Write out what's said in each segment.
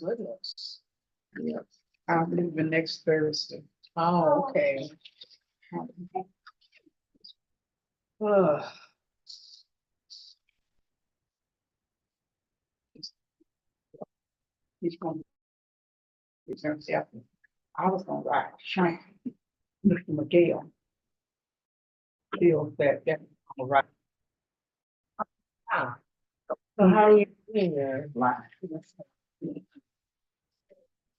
goodness. Yeah. I'm leaving next Thursday. Oh, okay. Ugh. He's going to himself. I was gonna ride train. Mr. McGill. Feels that I'm right. Ah. So how are you doing there?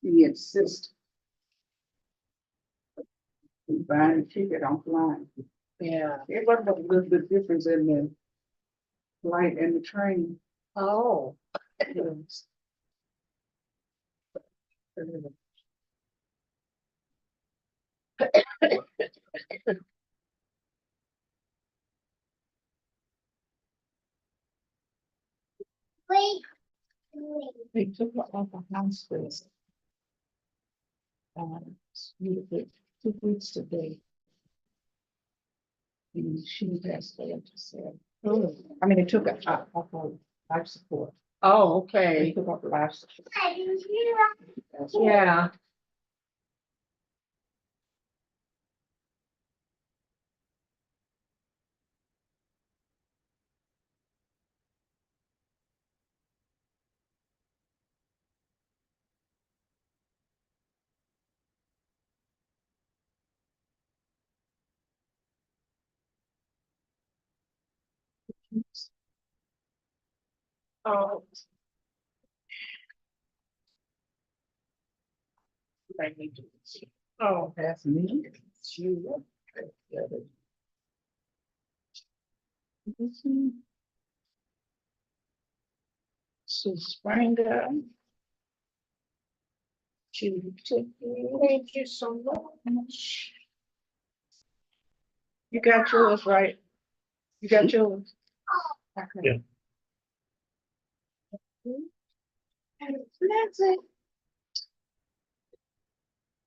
He insists. Buying a ticket offline. Yeah. It wasn't a little bit difference in the flight and the train. Oh. They took her off the hospice. She was 2 weeks today. And she passed away, she said. I mean, they took her off of life support. Oh, They okay. took off life support. Yeah. Oh. I need to see. Oh, That's me. She was. She sprang up. She took me. thank you so much. You got yours, right? You got yours? Okay. Yeah. And that's it.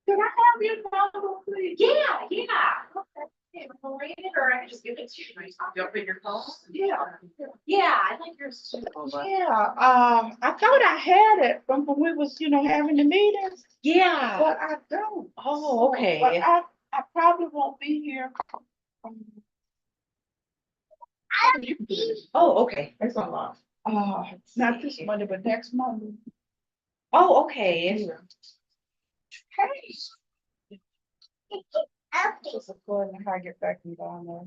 Can I have your number, please? Yeah. Okay, we'll read it, or I can just give it to you. You open your phone? Yeah. Yeah, I like yours too. Yeah, I thought I had it from when we was, having the meetings, Yeah. but I don't. Oh, But okay. I probably won't be here. You can do it. Oh, okay. It's a lot. Not this Monday, but next Monday. Oh, okay. Hey. Just according to how I get back and down there.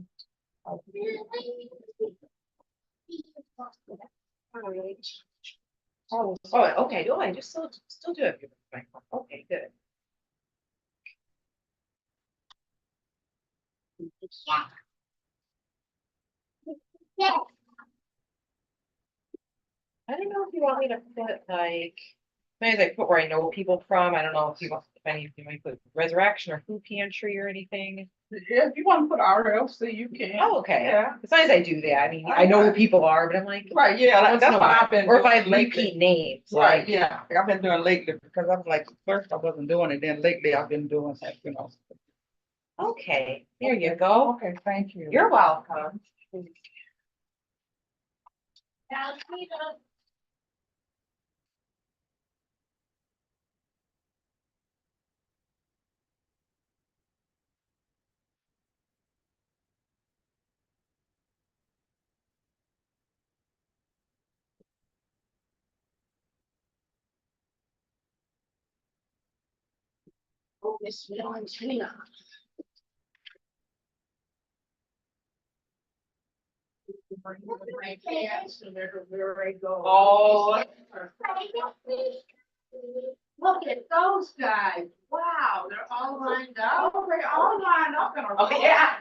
Oh, okay. Oh, I just still do have your microphone. Okay, good. I don't know if you want me to put like, maybe like put where I know people from. I don't know if any of you might put resurrection or food pantry or anything. Yeah, if you want to put RLC, you can. Oh, okay. Yeah. As long as I do that. I mean, I know who people are, but I'm like, Right, yeah, once in that's a what while. I've been. Or if I doing have lately. repeat names. Right, like- yeah, I've been doing lately because I was like, first I wasn't doing it, then lately I've been doing that. Okay, there you go. Okay, thank you. You're welcome. Oh, Miss Valentina. My pants, no matter where I go. Oh. Look at those guys. Wow, they're all lined up. Oh, they all lined up in a row. Oh, yeah.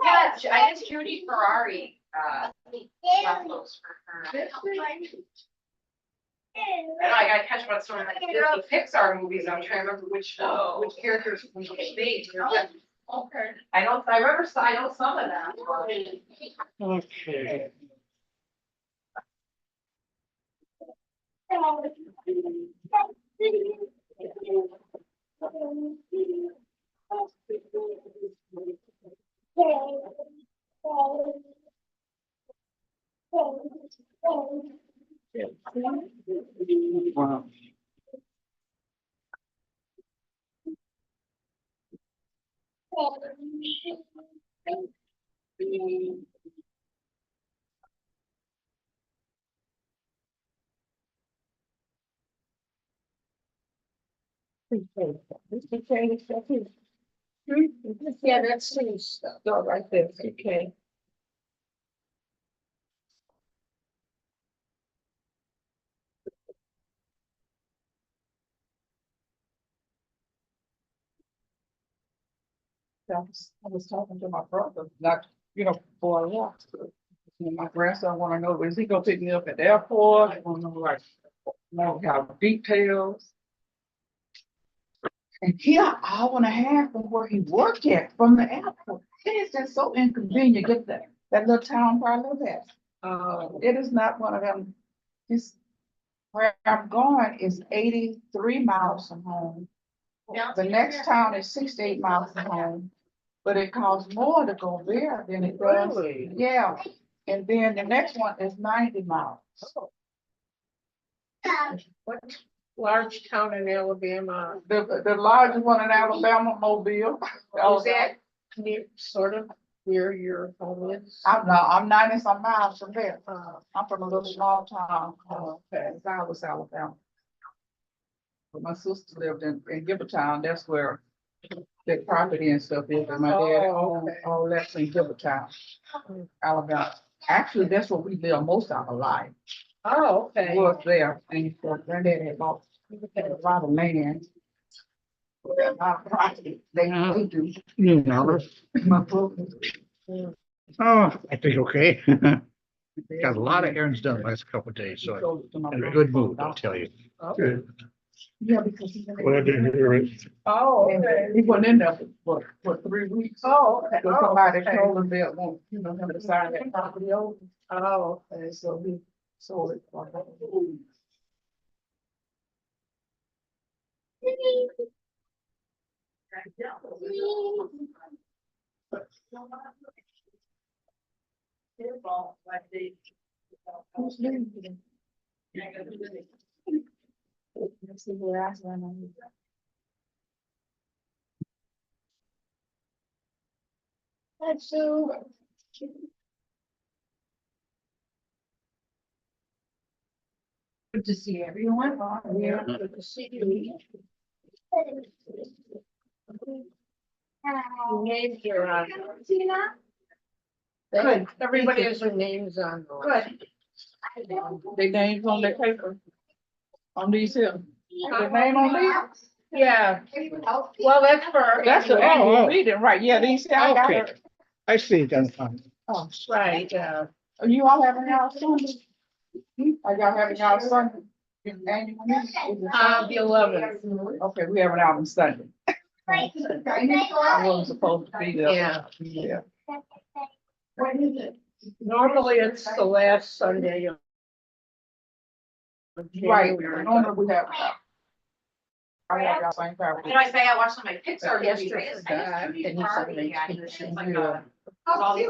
Yeah, I guess Judy Ferrari, got those for her. I know, I gotta catch what's sort of like Disney Pixar movies. I'm trying to remember which characters from which stage. Okay. I know some of them. Okay. Wow. Yeah, that's Sue's stuff. Go right there, okay. I was talking to my brother, not, before I left. And my grandson wanna know, is he gonna pick me up at the airport? I wanna know, like, have details. And here, an hour and a half from where he worked at, from the airport. It is just so inconvenient, get that little town where I live at. It is not one of them, this, where I'm going is 83 miles from home. The next town is 68 miles from home, but it costs more to go there than it does. Really? Yeah, and then the next one is 90 miles. What large town in Alabama? The largest one in Alabama, Mobile. Is that near, sort of where your home is? I'm 90 some miles from there. Uh, I'm from a little small town, okay. Dallas, Alabama. But my sister lived in Gibbatown, that's where the property and stuff is, and my dad owned okay. all that's in Gibbatown, Alabama. Actually, that's where we lived most of our life, Oh, okay. was there, and so granddad had bought a lot of land. A lot of property, they do. You know, My brother. oh, I think okay. Got a lot of errands done last couple of days, so I'm in a good mood, I'll tell you. Okay. Yeah, because he's. Glad to hear it. Oh, okay. He wasn't in there for 3 weeks. Oh, okay. So Oh, somebody okay. told him that, won't, him to sign that property over, Oh, okay. and so he sold it for him. Who's leaving? Let's see who else went on. Hi, Sue. Good to see everyone. Yeah, good to see you. Names are on. Good. Everybody has their names on. Good. They names on their paper. On these here. The name on these? Yeah. Well, that's for. That's the annual reading, right? Yeah, these here, I got Okay. it. I see, then, fine. Oh, Right, are you all having y'all Sunday? Are y'all having y'all Sunday? Annual meeting? Is it Sunday? the 11th. Okay, we have it out on Sunday. I wasn't supposed to be there. Yeah. Yeah. Normally it's the last Sunday of Right, January. normally we have. I have y'all same time. You know, I say I watched some of my Pixar Yesterday, movies. I used to and be he said Barbie, they yeah, teach it's you like Yeah. all the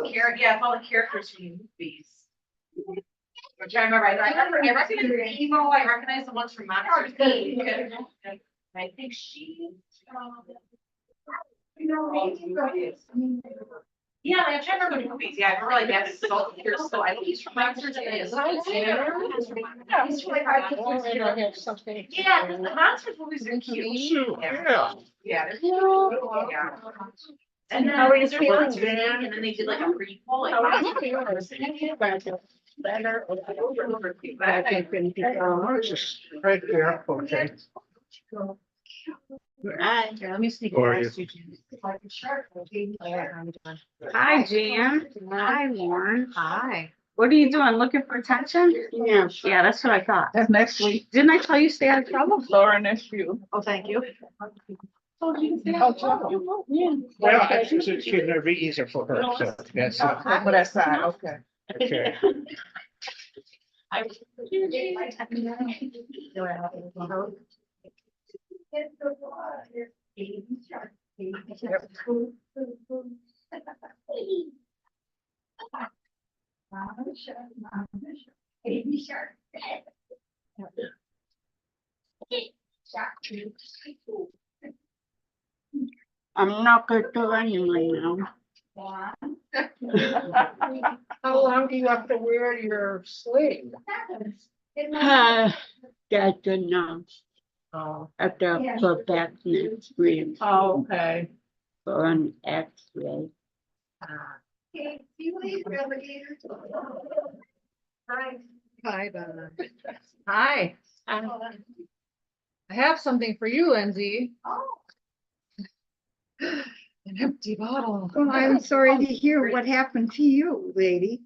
all the characters from the movies. Which I remember, I recognize Emo, I recognize the ones from Monsters. Inc. And I think she. Yeah, I'm trying to remember the movies, yeah, I remember like that's so, here's so, I think he's from Monsters. Inc. He's from Monsters. Well, then I have something. Yeah, because the Monsters movies are cute. Yeah. Yeah, they're cute. Yeah. And then How are you they're feeling, Monsters, Inc., Dan? and then they did like a prequel, like. How are you feeling? Better. I think when people- Just right there, okay. Hi, Let me sneak Or past you. hi, Jan. Hi, Lauren. Hi. What are you doing? Looking for attention? Yeah. Yeah, that's what I thought. That's next week. Didn't I tell you stay out of trouble? Laura, next you. Oh, thank you. Oh, trouble. Yeah. Well, I just, it's gonna be easier for her, so that's, For that side, okay. okay. I'm not gonna do anything now. How long do you have to wear your sleeve? That's good enough. Oh, at the back next week oh, okay. for an X-ray. Hi, Donna. Hi. I have something for you, Lindsay. An empty bottle. Well, I'm sorry to hear what happened to you, lady,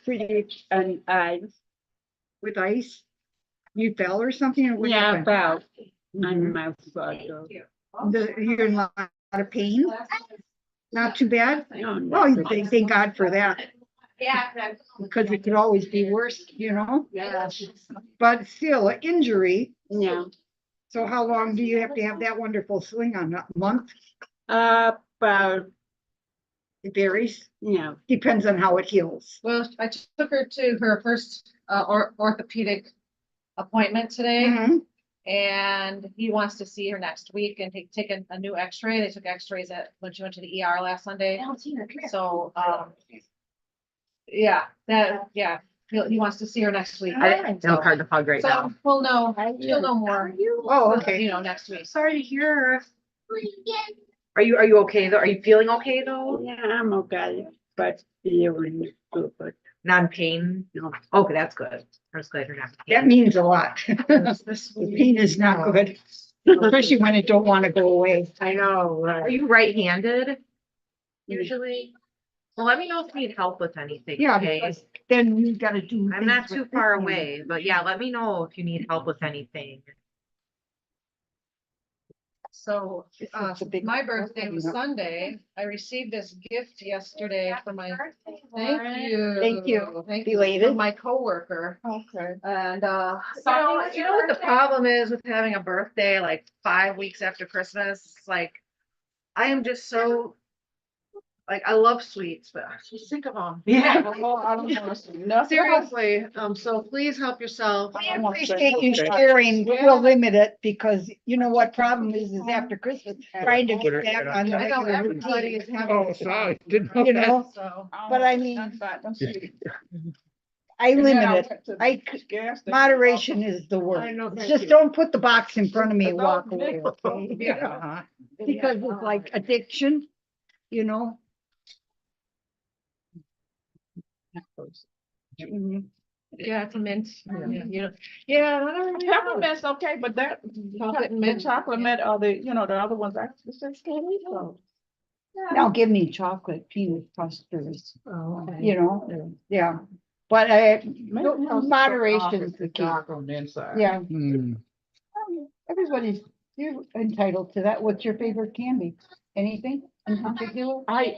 Pretty and ice. with ice. You fell or something, or what Yeah, happened? about Mhm. on my photo. You're in a lot of pain? Not too bad? No, no. Well, you thank God for that, Yeah. because it could always be worse, you know? Yeah. But still, an injury. Yeah. So how long do you have to have that wonderful sling on? A month? About, It varies. yeah. Depends on how it heals. Well, I took her to her first orthopedic appointment today. Mhm. And he wants to see her next week and take a new x-ray. They took x-rays when she went to the ER last Sunday. So, yeah, he wants to see her next week. I feel hard to hug right now. So we'll know, she'll know more, Oh, okay. you know, next week. Sorry to hear. Are you okay though? Are you feeling okay though? Yeah, I'm okay, but feeling stupid. Non-pain? No. Okay, that's good. I was glad you're not. That means a lot. The pain is not good, especially when it don't want to go away. I know, Are right? you right-handed usually? Well, let me know if you need help with anything. Yeah, okay? because then you gotta do. I'm not things too with far this hand. away, but yeah, let me know if you need help with anything. So, It's a big- my birthday was Sunday. I received this gift yesterday from my, thank you. Thank you. Thank you, Belated. from my coworker. Okay. And, you know what the problem is with having a birthday like 5 weeks after Christmas? It's like, I am just so, like, I love sweets, but I'm so sick of them. Yeah. Well, I don't wanna see nothing. Seriously, so please help yourself. I appreciate you sharing. We'll limit it because you know what problem is after Christmas, trying to get back on the I know regular everybody routine, is having. Oh, sorry, didn't know you that. know, So, but I mean, That's fine, that's sweet. I And then limit it. went to the I, gas station. moderation is the word. I know, thank Just you. don't put the box in front of me and walk away, okay? Yeah, uh-huh. Because it's like addiction, you know? Mhm. yeah, it's a mint. Yeah. You know, yeah, not everybody knows. Peppermint's okay, but that Chocolate the mint. chocolate mint or the, you know, the other ones, I just can't eat those. Now give me chocolate peanut custards, Oh, you know, yeah. But moderation is the key. Dark on the inside. Yeah, Hmm. everybody's, you're entitled to that. What's your favorite candy? Anything in particular? I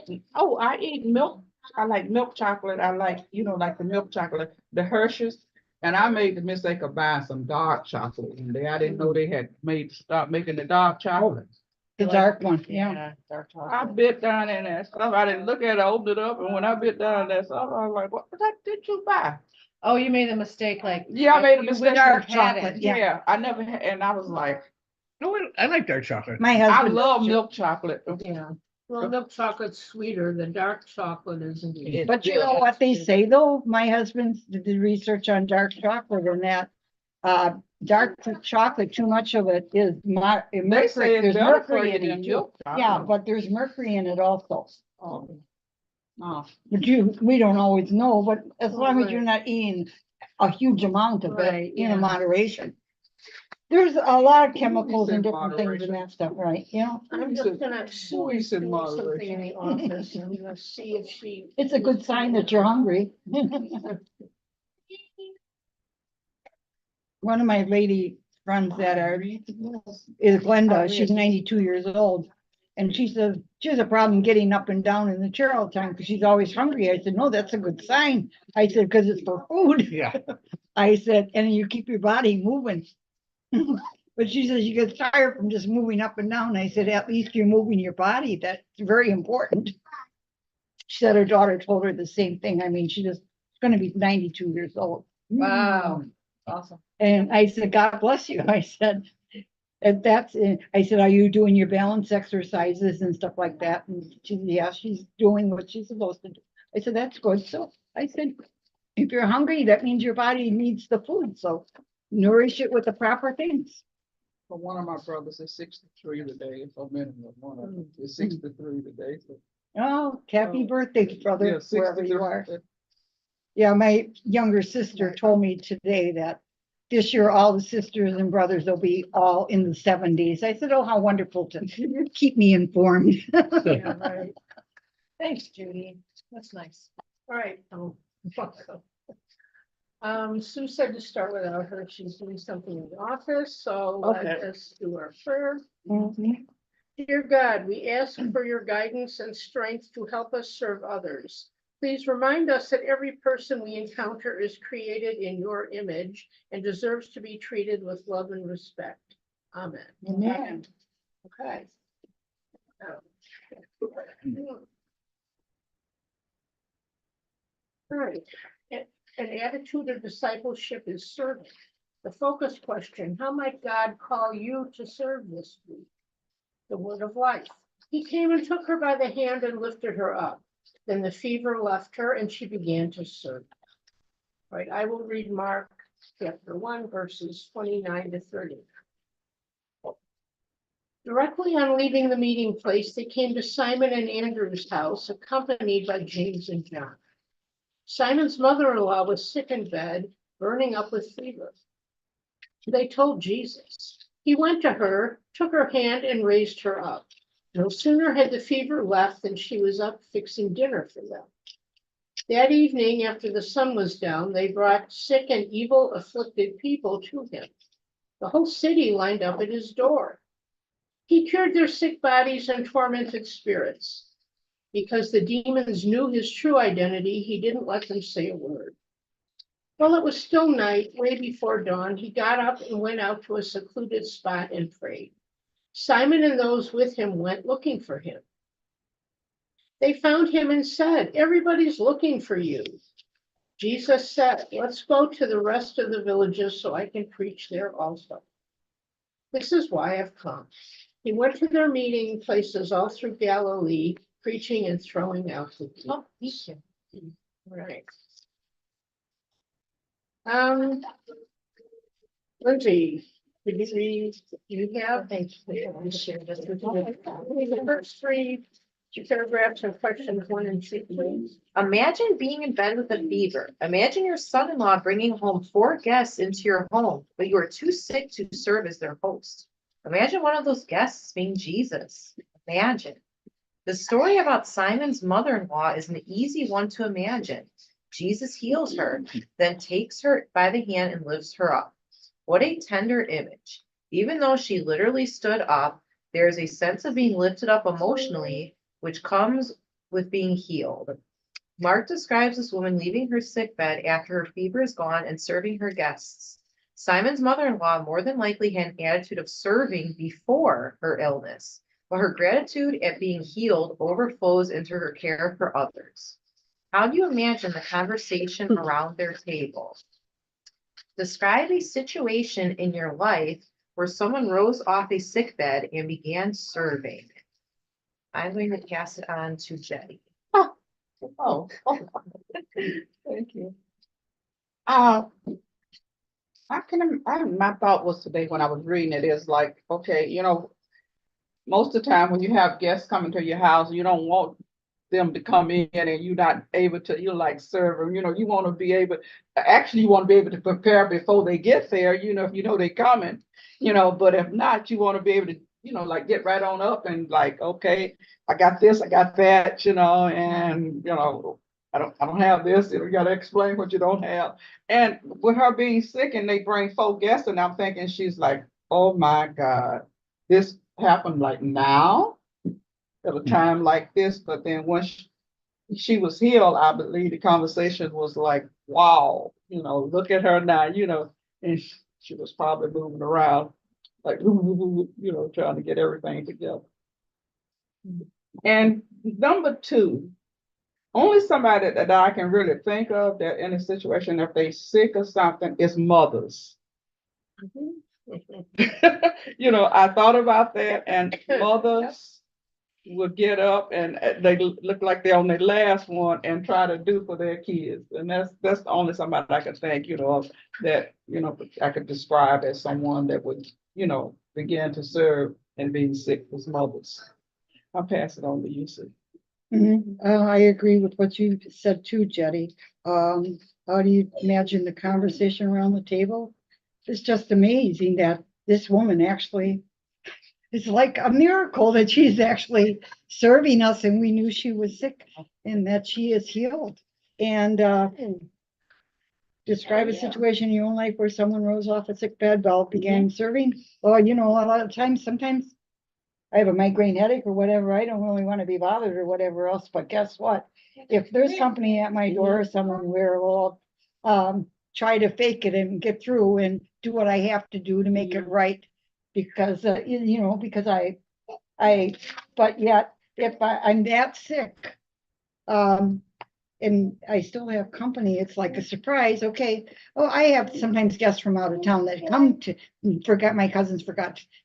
eat milk. I like milk chocolate. I like, you know, like the milk chocolate, the Hershey's. And I made the mistake of buying some dark chocolate one day. I didn't know they had start making the dark chocolate. The dark one, yeah. Dark I chocolate. bit down in that stuff. I didn't look at it, I opened it up, and when I bit down in that stuff, I was like, what did you buy? Oh, you made a mistake, like. Yeah, I made a you mistake. wish you Dark had chocolate, it. yeah. Yeah, I never had, and I was like, No, I like dark chocolate. My I husband. love milk chocolate. Yeah. Well, milk chocolate's sweeter than dark chocolate, isn't it? But you know what they say though? My husband did the research on dark chocolate and that, dark chocolate, too much of it is They say it's there's better for mercury you in than it too. milk Yeah, chocolate. but there's mercury in it also. Oh. Oh. But we don't always know, but as long as you're not eating a huge amount of Right, it, in yeah. moderation. There's a lot of chemicals in and different things in moderation. that stuff, right? You know, I'm just gonna Sweets in do something in moderation. the office and I'm gonna see if she. it's a good sign that you're hungry. One of my lady friends that is Glenda, she's 92 years old. And she says, she has a problem getting up and down in the chair all the time because she's always hungry. I said, no, that's a good sign. I said, because it's for food. Yeah. I said, and you keep your body moving. But she says, you get tired from just moving up and down. I said, at least you're moving your body. That's very important. She said her daughter told her the same thing. I mean, she's going to be 92 years old. Wow, awesome. And I said, God bless you. I said, and that's it. I said, are you doing your balance exercises and stuff like that? And she said, yeah, she's doing what she's supposed to do. I said, that's good. So I said, if you're hungry, that means your body needs the food. So nourish it with the proper things. For one of my brothers is 63 today, for minimum, one of them is 63 today, so. Oh, happy Oh, birthday, Yeah, brother, wherever 63. you are. Yeah, my younger sister told me today that this year all the sisters and brothers will be all in the 70s. I said, oh, how wonderful to keep me informed. Yeah, right. Thanks, Judy. That's nice. All right. Sue said to start without her. She's doing something in the office, so let Okay. us do our prayer. Mhm. Dear God, we ask for your guidance and strength to help us serve others. Please remind us that every person we encounter is created in your image and deserves to be treated with love and respect. Amen. Amen. Okay. All right. An attitude of discipleship is serving. The focus question, how might God call you to serve this week? The word of life. He came and took her by the hand and lifted her up. Then the fever left her and she began to serve. All right, I will read Mark chapter 1, verses 29 to 30. Directly on leaving the meeting place, they came to Simon and Andrew's house, accompanied by James and John. Simon's mother-in-law was sick in bed, burning up with fever. They told Jesus. He went to her, took her hand, and raised her up. No sooner had the fever left than she was up fixing dinner for them. That evening, after the sun was down, they brought sick and evil afflicted people to him. The whole city lined up at his door. He cured their sick bodies and tormented spirits. Because the demons knew his true identity, he didn't let them say a word. While it was still night, way before dawn, he got up and went out to a secluded spot and prayed. Simon and those with him went looking for him. They found him and said, "Everybody's looking for you." Jesus said, "Let's go to the rest of the villages so I can preach there also. This is why I've come." He went to their meeting places all through Galilee, preaching and throwing out the demons. Oh, thank you. Right. Lindsay, did you read, you have? We shared this with The first three paragraphs of questions 1 and 2, please. Imagine being in bed with a fever. Imagine your son-in-law bringing home 4 guests into your home, but you are too sick to serve as their host. Imagine one of those guests being Jesus. Imagine. The story about Simon's mother-in-law is an easy one to imagine. Jesus heals her, then takes her by the hand and lifts her up. What a tender image. Even though she literally stood up, there is a sense of being lifted up emotionally, which comes with being healed. Mark describes this woman leaving her sick bed after her fever is gone and serving her guests. Simon's mother-in-law more than likely had an attitude of serving before her illness, but her gratitude at being healed overflows into her care for others. How do you imagine the conversation around their table? Describe a situation in your life where someone rose off a sick bed and began serving. I'm going to pass it on to Jenny. Oh. Thank you. My thought was today when I was reading it is like, okay, most of the time when you have guests coming to your house, you don't want them to come in and you're not able to, serve them, you want to be able, actually you want to be able to prepare before they get there, if they're coming, but if not, you want to be able to, get right on up and okay, I got this, I got that, and, I don't have this, you got to explain what you don't have. And with her being sick and they bring 4 guests and I'm thinking she's like, oh my God, this happened now at a time like this. But then once she was healed, I believe the conversation was like, wow, look at her now, and she was probably moving around like, trying to get everything together. And number 2, only somebody that I can really think of that in a situation, if they sick or something, is mothers. I thought about that, and mothers will get up and they look like they're on their last one and try to do for their kids. And that's the only somebody I could think, of that, I could describe as someone that would, begin to serve and being sick with mothers. I'll pass it on to you, Sue. I agree with what you said too, Jettie. How do you imagine the conversation around the table? It's just amazing that this woman actually, it's like a miracle that she's actually serving us and we knew she was sick and that she is healed. And describe a situation in your own life where someone rose off a sick bed while began serving. Well, a lot of times, sometimes I have a migraine headache or whatever. I don't really want to be bothered or whatever else, but guess what? If there's company at my door or someone where we'll try to fake it and get through and do what I have to do to make it right. Because, because but yet if I'm that sick, and I still have company, it's like a surprise. Okay. Oh, I have sometimes guests from out of town that come to,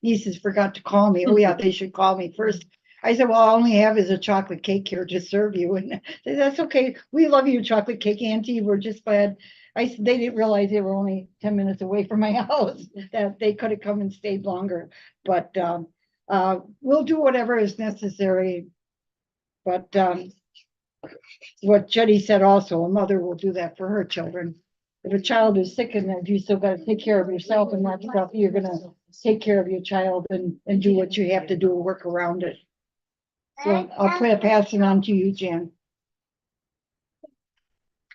nieces forgot to call me. Oh yeah, they should call me first. I said, well, all I only have is a chocolate cake here to serve you. And they said, that's okay. We love you, chocolate cake auntie. We're just glad. They didn't realize they were only 10 minutes away from my house, that they could have come and stayed longer. But we'll do whatever is necessary. But what Jettie said also, a mother will do that for her children. If a child is sick and then you still got to take care of yourself and that stuff, you're going to take care of your child and do what you have to do to work around it. So I'll pass it on to you, Jan.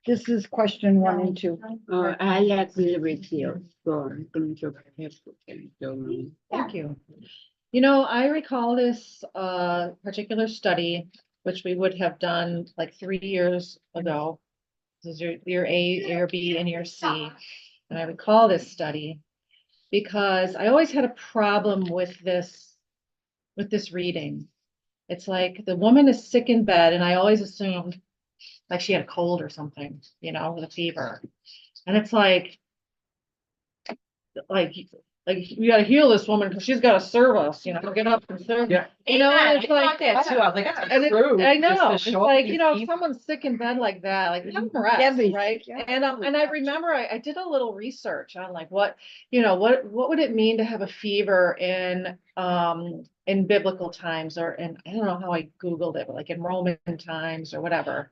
This is question 1 and 2. I agree with you. Thank Thank you. I recall this particular study, which we would have done like 3 years ago. This is your A, year B, and year C. And I recall this study because I always had a problem with this reading. It's like the woman is sick in bed, and I always assumed like she had a cold or something, with a fever. And it's like we gotta heal this woman because she's gotta serve us, get up and serve. Yeah. And it's like that too. I was like, and I know, it's like, if someone's sick in bed like that, like have them rest, Debbie, right? yeah. And I remember I did a little research on like what would it mean to have a fever in biblical times, or in, I don't know how I Googled it, but like in Roman times or whatever.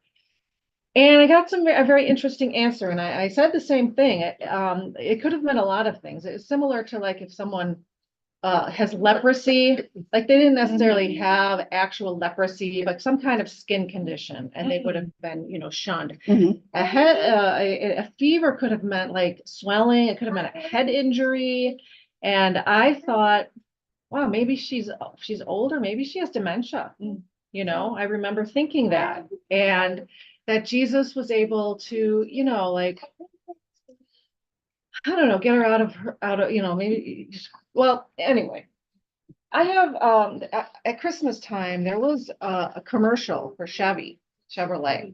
And I got a very interesting answer, and I said the same thing. It could have meant a lot of things. It's similar to like if someone has leprosy, like they didn't necessarily have actual leprosy, but some kind of skin condition, and they would have been, shunned. Mhm. A fever could have meant like swelling. It could have meant a head injury, and I thought, wow, maybe she's older. Maybe she has dementia. I remember thinking that, and that Jesus was able to, like, I don't know, get her out of, maybe just, well, anyway. I have, at Christmas time, there was a commercial for Chevrolet.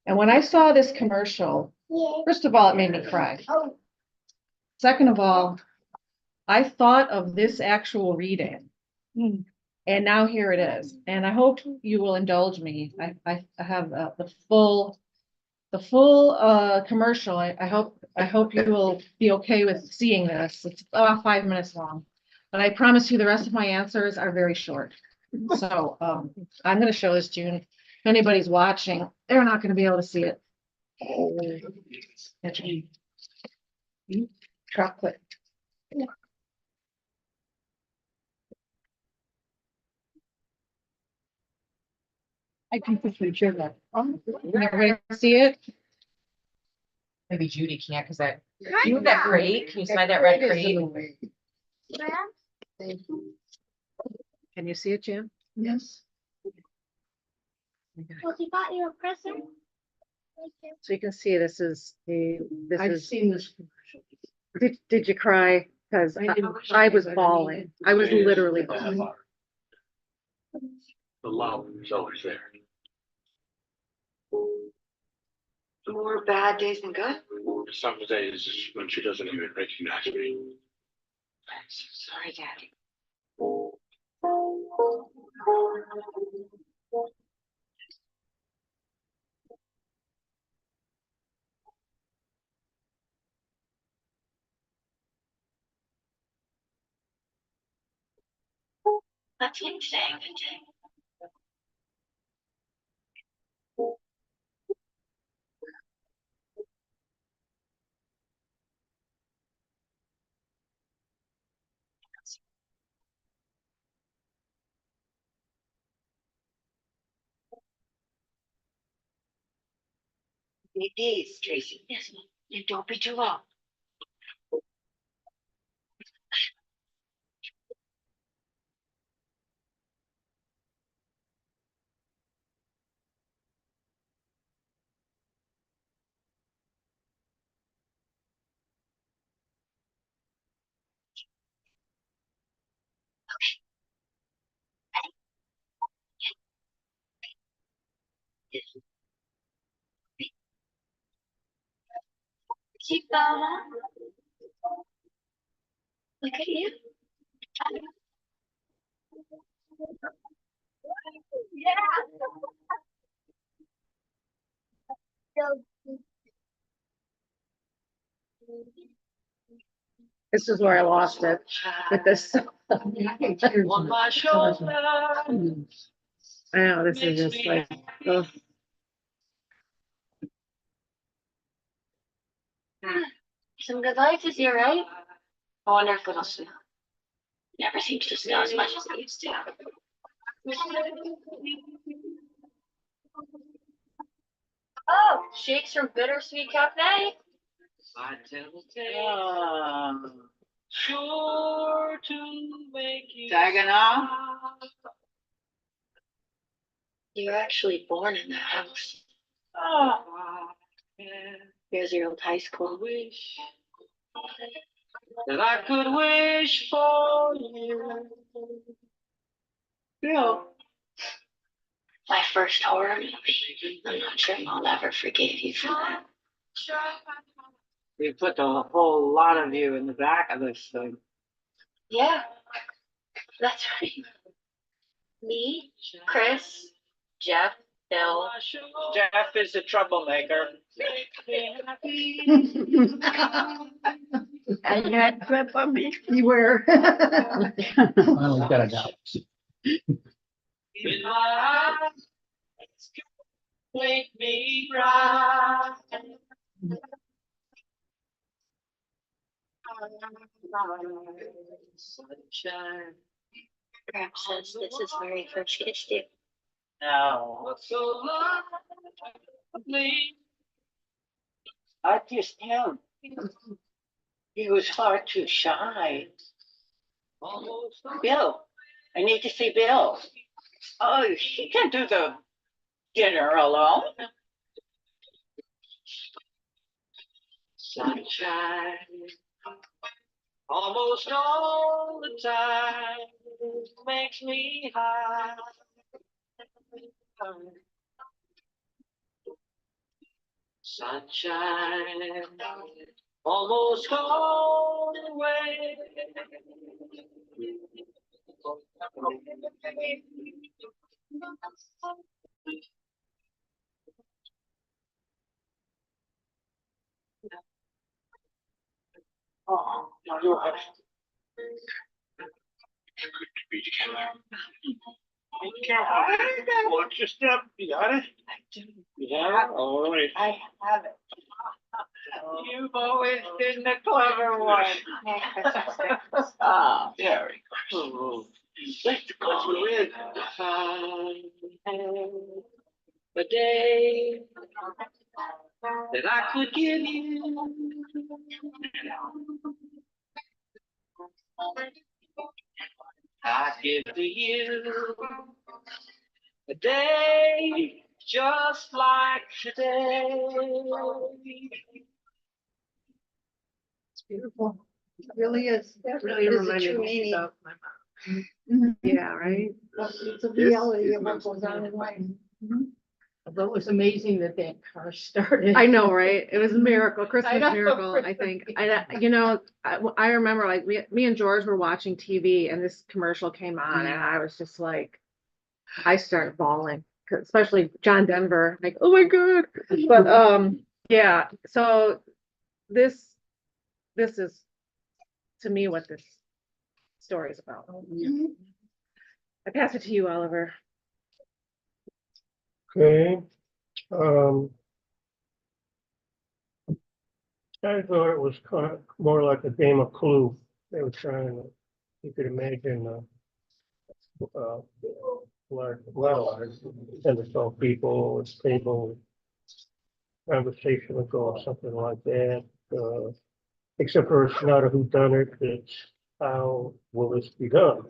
And when I saw this commercial, first of all, it made me cry. Second of all, I thought of this actual reading. And now here it is. And I hope you will indulge me. I have the full commercial. I hope you will be okay with seeing this. It's about 5 minutes long, but I promise you the rest of my answers are very short. So I'm going to show this to you. If anybody's watching, they're not going to be able to see it. Chocolate. I can picture sure that. Can everybody see it? Maybe Judy can't, because that crate, can you slide that red crate? Can you see it, Jim? Yes. Well, he got you a present. So you can see this is I've seen this. did you cry? Because I was bawling. I was literally bawling. The love is always there. More bad days than good. Some days when she doesn't even recognize me. I'm so sorry, Daddy. Let's make today a good day. Eight days, Tracy. Yes, Mom. And don't be too long. Keep look at you. This is where I lost it with this. On my shoulder. I know, this is just like, ugh. Some good lights this year, right? I wonder if it'll snow. Never seems to snow as much as it used to. Oh, shakes from Bittersweet Cafe. I tell the tale. Sure to make you. Saginaw. You were actually born in the house. Oh, Here's your old high school. Wish that I could wish for you. Bill. My first horror movie. I'm not sure Mom ever forgave you for that. We put a whole lot of you in the back of this thing. Yeah, that's right. Me, Chris, Jeff, Bill. Jeff is a troublemaker. And you had grip on me. Beware. Well, we got it out. In my eyes, make me cry. Sunshine. Perhaps says this is where he first kissed you. No, What's so lovely? I kissed him. He was far too shy. Almost. Bill, I need to see Bill. Oh, he can't do the dinner alone. Sunshine. Almost all the time makes me high. Sunshine. Almost all the way. Oh, no, you're right. Good to be together. Watch your step. You got it? Yeah, all right. I have it. You've always been the clever one. Ah, Very good. Let's go in. The day that I could give you. I give to you a day just like today. It's beautiful. It really is. That really It is a reminded true me meaning. of my mom. Mhm. Yeah, right? It's a reality of what goes on in life. Although it was amazing that that car started. I know, right? It was a miracle, I Christmas know. miracle, I think. I remember like me and George were watching TV and this commercial came on and I was just like, I started bawling, 'cause especially John Denver, like, oh my God. But, yeah, so this is to me what this story is about. I pass it to you, Oliver. Okay, um. I thought it was kind of more like a game of Clue. They were trying to, you could imagine, like, well, 10 to 12 people, at a table, conversation would go, something like that. Except for it's not a whodunit, it's how will this be done?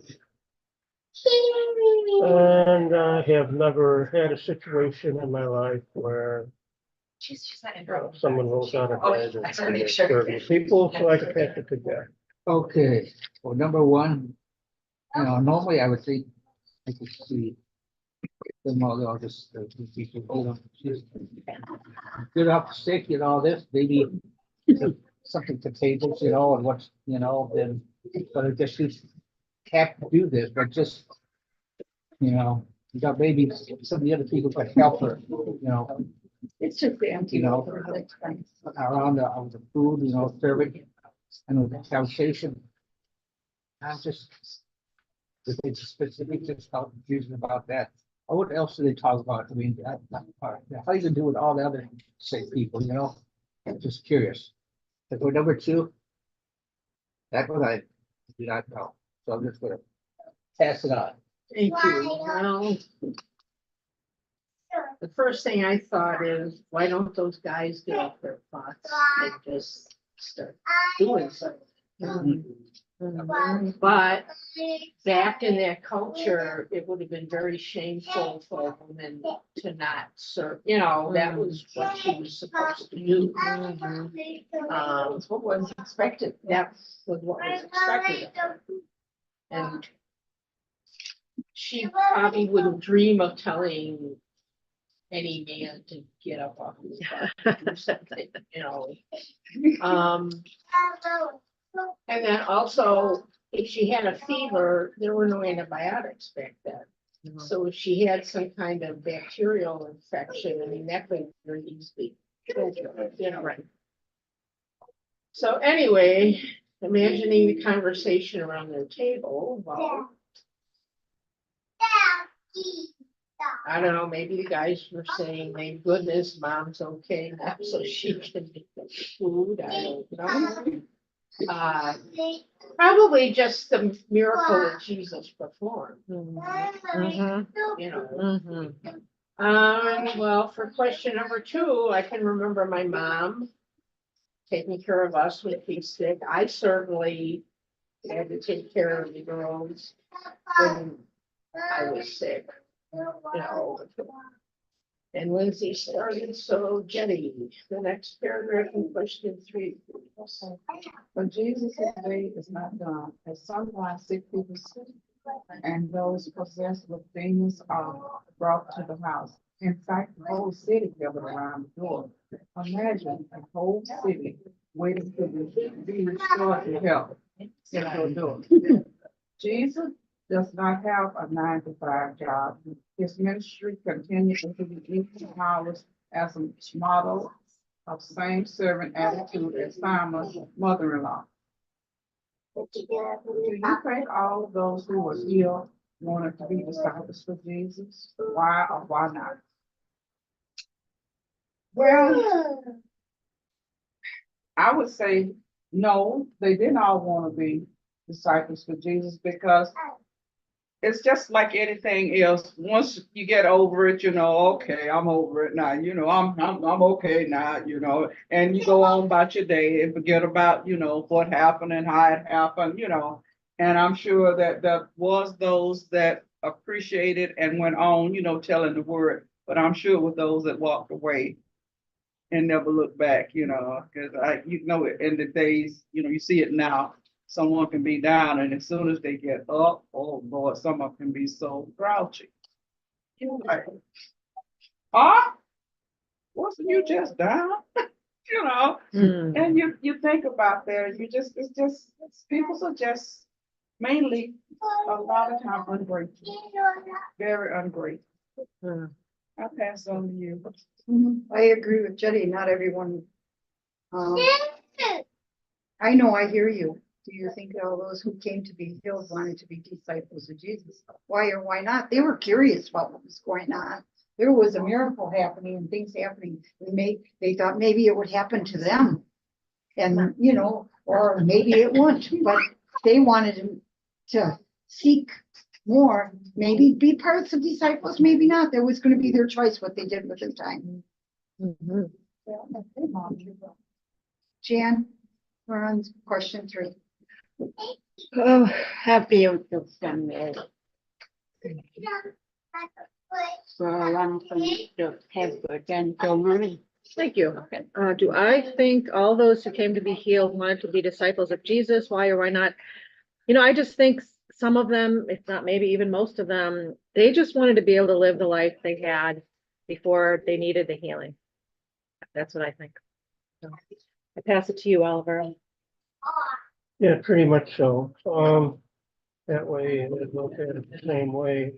And I have never had a situation in my life where She's not in. someone rolls out of Oh, bed I and wanna make sure. 30 people, so I can pass it to Jack. Okay, well, number one, normally I would think I could see them all just, people, just get up sick and all this, maybe something to tables, and what's, then, but I guess you have to do this, but just, you got maybe some of the other people could help her, It's just the empty. around the food, serving, and the conversation. I'm just, if it's specific, just how confused about that. Or what else do they talk about? I mean, that part, how you gonna do with all the other sick people, I'm just curious. And for number two, that one I do not know, so I'm just gonna pass it on. Thank you. Well, the first thing I thought is, why don't those guys get off their butts and just start doing something? But back in that culture, it would have been very shameful for a woman to not serve, that was what she was supposed to do. That's what was expected. That was what was expected of her. And she probably wouldn't dream of telling any man to get up off his butt and do something, And then also, if she had a fever, there were no antibiotics back then. So if she had some kind of bacterial infection, I mean, that could very easily kill her, right? So anyway, imagining the conversation around their table, well, I don't know, maybe the guys were saying, thank goodness mom's okay now, so she can make the food, I don't know. Probably just the miracle that Jesus performed. Well, for question number two, I can remember my mom taking care of us when she's sick. I certainly had to take care of the girls when I was sick, And Lindsay started so jetty. The next paragraph in question 3. But Jesus' day is not done, as sometimes sick people sleep, and those possessed with demons are brought to the house. In fact, the whole city gathered around the door. Imagine a whole city waiting to be restored to health at your door. Jesus does not have a 9 to 5 job. His ministry continues into the evening hours as a model of same servant attitude as Simon's mother-in-law. Do you think all of those who were ill wanted to be disciples for Jesus? Why or why not? Well, I would say no, they didn't all want to be disciples for Jesus because it's just like anything else. Once you get over it, okay, I'm over it now. I'm okay now. And you go on about your day and forget about what happened and how it happened. And I'm sure that there was those that appreciated and went on, telling the word. But I'm sure with those that walked away and never looked back, because in the days, you see it now. Someone can be down, and as soon as they get up, oh Lord, some of them can be so grouchy. You're like, wasn't you just down? And you think about that, it's just people are just, Mainly, a lot of times ungrateful, very ungrateful. I'll pass on to you. I agree with Jenny, not everyone. Um, I know, I hear you. Do you think all those who came to be healed wanted to be disciples of Jesus? Why or why not? They were curious about what was going on. There was a miracle happening and things happening. They thought maybe it would happen to them. And, you know, or maybe it wouldn't, but they wanted to seek more, maybe be parts of disciples, maybe not. That was going to be their choice, what they did with their time. Jan, we're on question 3. Oh, happy until Sunday. So I want to have good until morning. Thank you. Do I think all those who came to be healed wanted to be disciples of Jesus? Why or why not? You know, I just think some of them, if not maybe even most of them, they just wanted to be able to live the life they had before they needed the healing. That's what I think. So, I pass it to you, Oliver. Yeah, pretty much so. That way, I look at it the same way.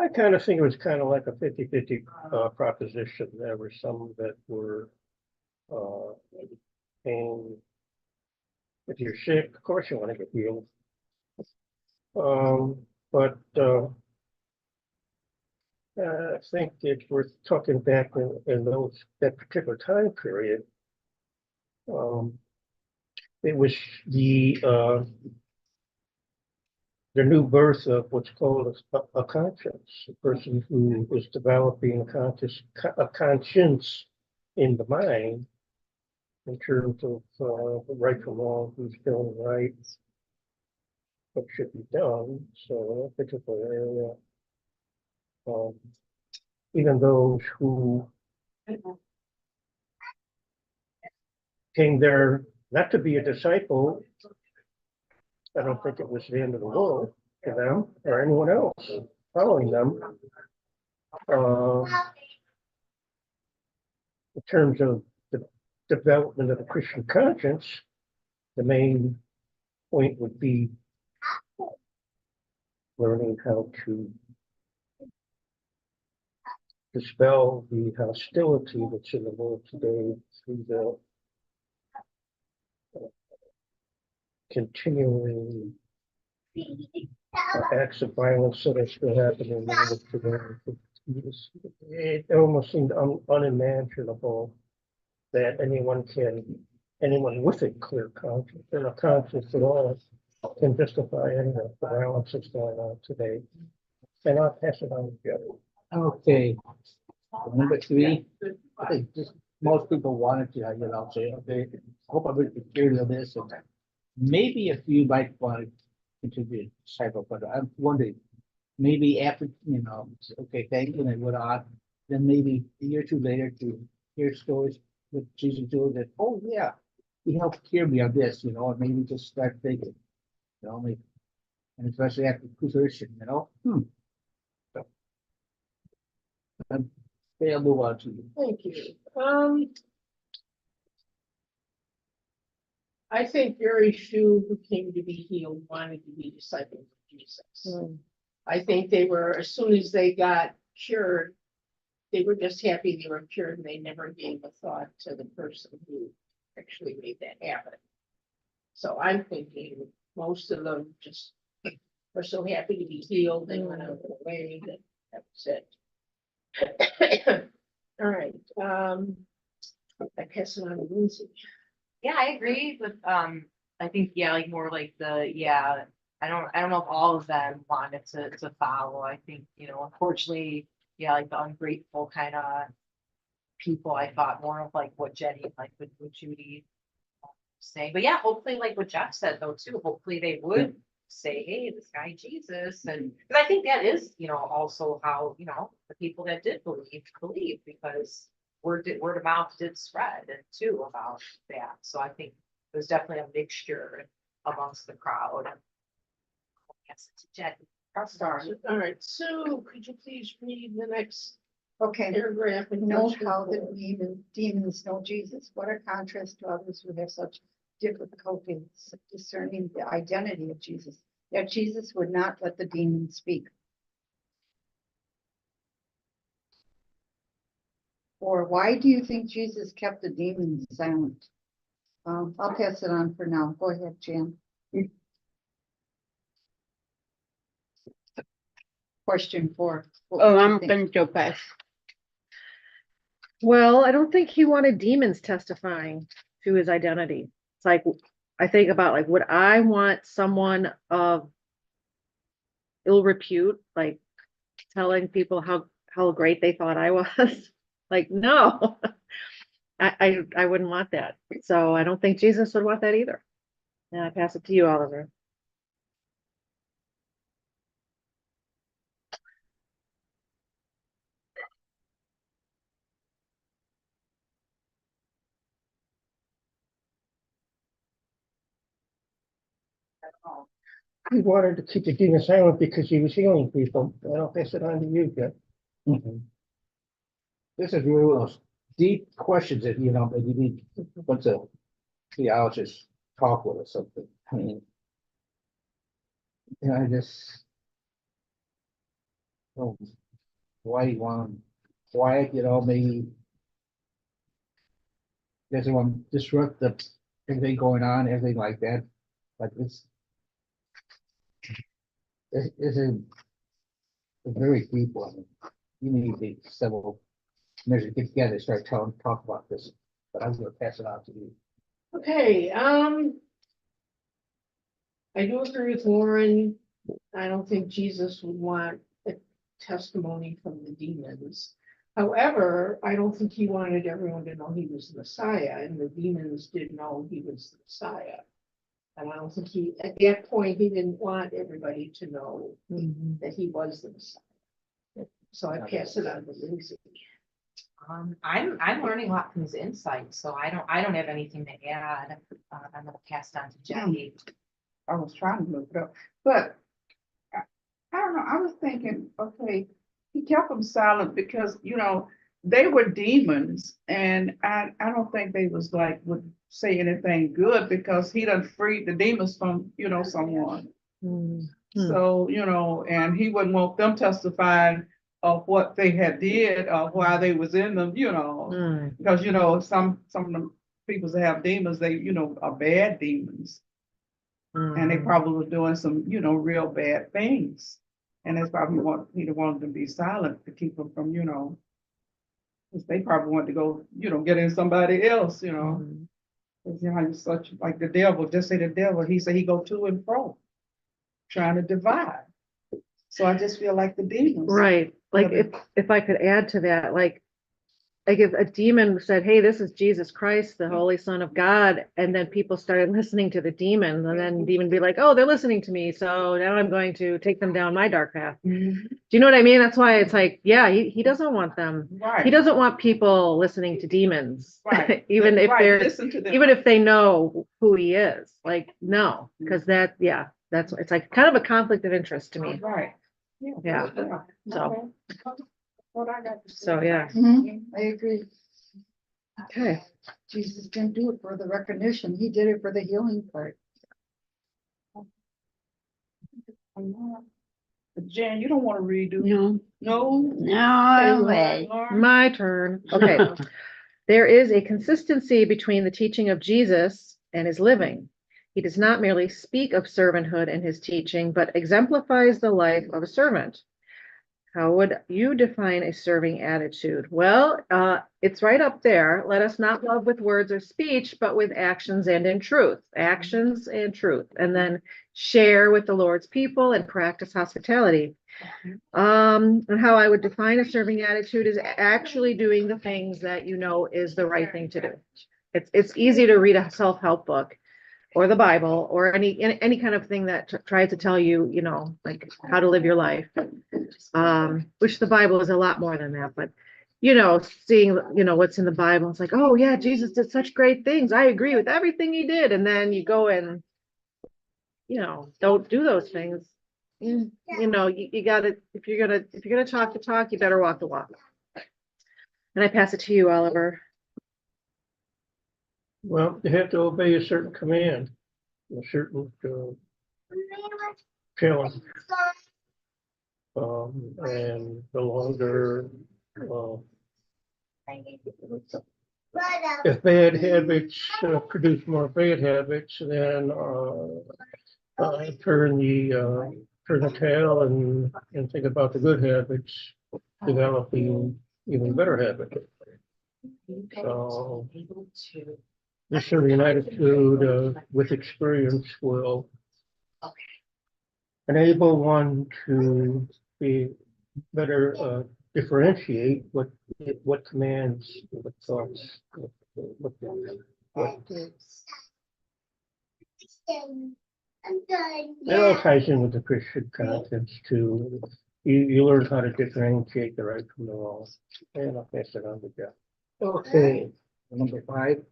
I kind of think it was kind of like a 50-50 proposition. There were some that were saying, if you're sick, of course you want to get healed. But I think it's worth talking back in that particular time period. It was the new birth of what's called a conscience, a person who is developing a conscience in the mind in terms of right from wrong, who's doing right, what should be done. So in that particular area, even those who came there not to be a disciple, I don't think it was the end of the world to them or anyone else following them. In terms of the development of the Christian conscience, the main point would be learning how to dispel the hostility that's in the world today through the continuing acts of violence that are still happening in the world today. It almost seemed unimaginable that anyone with a clear conscience and a conscience at all can justify any of the violence that's going on today. And I'll pass it on to Joe. Okay. Number 3, I think just most people wanted to, say, okay, hope I would be clear of this, and maybe a few might want to contribute cycle, but I'm wondering, maybe after, okay, thank you, and it went on, then maybe a year or 2 later to hear stories with Jesus doing that, oh yeah, he helped cure me of this, and maybe just start thinking, maybe, and especially after crucifixion, So, I'll move on to you. Thank you. I think very few who came to be healed wanted to be disciples of Jesus. I think they were, as soon as they got cured, they were just happy they were cured and they never gave a thought to the person who actually made that happen. So I'm thinking most of them just were so happy to be healed, they went out of the way, that was it. All right, I pass it on to Lindsay. Yeah, I agree with, I think, yeah, like more like I don't know if all of them wanted to follow. I think, unfortunately, yeah, like the ungrateful kind of people, I thought more of like what Jenny, like with Judy saying, but yeah, hopefully like what Jeff said though, too, hopefully they would say, hey, this guy Jesus, and because I think that is, also how, the people that did believe, because word of mouth did spread and too about that. So I think there's definitely a mixture amongst the crowd. Yes, it's Jenny. I'll start. All right, Sue, could you please read the next Okay. paragraph? Note how the demons know Jesus. What a contrast to others who have such difficulty discerning the identity of Jesus, that Jesus would not let the demons speak. Or why do you think Jesus kept the demons silent? I'll pass it on for now. Go ahead, Jan. Question 4. What Oh, would you I'm think? going to pass. Well, I don't think he wanted demons testifying to his identity. It's like, I think about like, would I want someone of ill repute, like telling people how great they thought I was? Like, no, I wouldn't want that. So I don't think Jesus would want that either. And I pass it to you, Oliver. He wanted to keep the demon silent because he was healing people. I'll pass it on to you, Jeff. Mhm. This is really one of those deep questions that, that you need, what's a theologist talk with or something. I mean, I just, oh, why you want them quiet, maybe doesn't want to disrupt everything going on, everything like that. Like it's a very deep one. You need the several measures get together and start talk about this. But I'm gonna pass it on to you. Okay, I do agree with Lauren. I don't think Jesus would want a testimony from the demons. However, I don't think he wanted everyone to know he was the Messiah, and the demons did know he was the Messiah. And I don't think at that point, he didn't want everybody to know that he was the Messiah. So I pass it on to Lucy. I'm learning a lot from his insight, so I don't have anything to add. I'm gonna pass it on to Jackie. I was trying to look it up, but I don't know, I was thinking, okay, he kept them silent because, they were demons, and I don't think they was like, would say anything good because he done freed the demons from, someone. So, and he wouldn't want them testifying of what they had did or why they was in them, because, some of them people that have demons, they, are bad demons. And they probably were doing some, real bad things. And that's probably he wanted them to be silent to keep them from, because they probably wanted to go, get in somebody else, Because how you such like the devil, just say the devil, he said he go to and fro, trying to divide. So I just feel like the demons. Right. Like if I could add to that, like if a demon said, hey, this is Jesus Christ, the Holy Son of God, and then people started listening to the demon, and then the demon be like, oh, they're listening to me, so now I'm going to take them down my dark path. Do you know what I mean? That's why it's like, yeah, he doesn't want them. Right. He doesn't want people listening to demons. Right. even if they're Listen to them. even if they know who he is. Like, no, because that's it's like kind of a conflict of interest to me. Right. Yeah. So What I got to say. so yeah. I agree. Okay. Jesus didn't do it for the recognition. He did it for the healing part. Jan, you don't want to redo? No, No. no way. My turn. Okay. There is a consistency between the teaching of Jesus and his living. He does not merely speak of servanthood in his teaching, but exemplifies the life of a servant. How would you define a serving attitude? Well, it's right up there. Let us not love with words or speech, but with actions and in truth. Actions and truth. And then share with the Lord's people and practice hospitality. And how I would define a serving attitude is actually doing the things that you know is the right thing to do. It's easy to read a self-help book or the Bible or any kind of thing that tries to tell you, like how to live your life. Which the Bible is a lot more than that, but seeing, what's in the Bible, it's like, oh yeah, Jesus did such great things. I agree with everything he did. And then you go and, don't do those things. You gotta, if you're gonna talk the talk, you better walk the walk. And I pass it to you, Oliver. Well, they have to obey a certain command, a certain challenge. And the longer, if bad habits produce more bad habits, then turn the tail and think about the good habits, developing even better habits. So this sort of an attitude with experience will enable one to be better differentiate what commands, what thoughts, what it all ties in with the Christian conscience too. You learn how to differentiate the right from the wrong. And I'll pass it on to Jeff. Okay, number 5.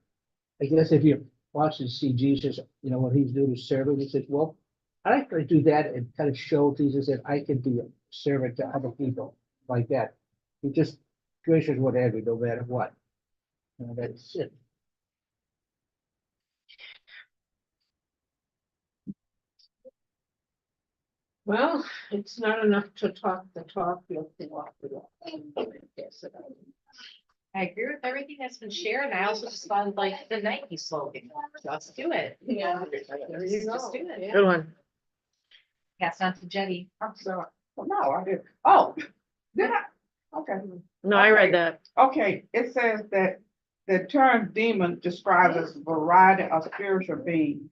I guess if you watch and see Jesus, you know, what he's doing is serving, he says, well, I like to do that and kind of show Jesus that I can be a servant to other people like that. He just gracious whatever, no matter what. And that's it. Well, it's not enough to talk the talk, you have to walk the walk. Yes, it is. I agree with everything that's been shared. I also just found like the Nike slogan. Let's do it. Yeah, there you go. Just do it. Yeah. Good one. Pass on to Jenny. I'm sorry. Well, no, I did. Oh, did I? Okay. No, I read that. Okay, it says that the term demon describes a variety of spiritual beings.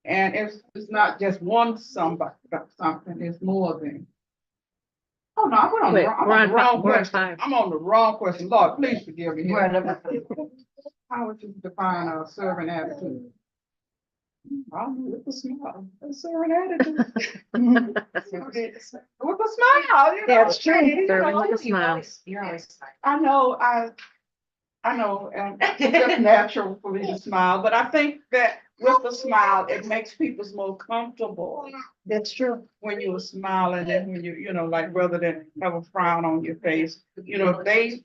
And it's not just one something, it's more than. Oh, no, I went on the Wait, wrong, I'm we're on on the wrong we're on question. 5. I'm on the wrong question. Lord, please forgive me. How would you define a servant attitude? I don't know, with a smile, a servant attitude. With a smile, you know. That's true. You Serving know, with a smile. You're always fine. I know, and it's just natural for me to smile, but I think that with a smile, it makes people more comfortable That's true. when you're smiling and when you know, like rather than have a frown on your face. You know, if they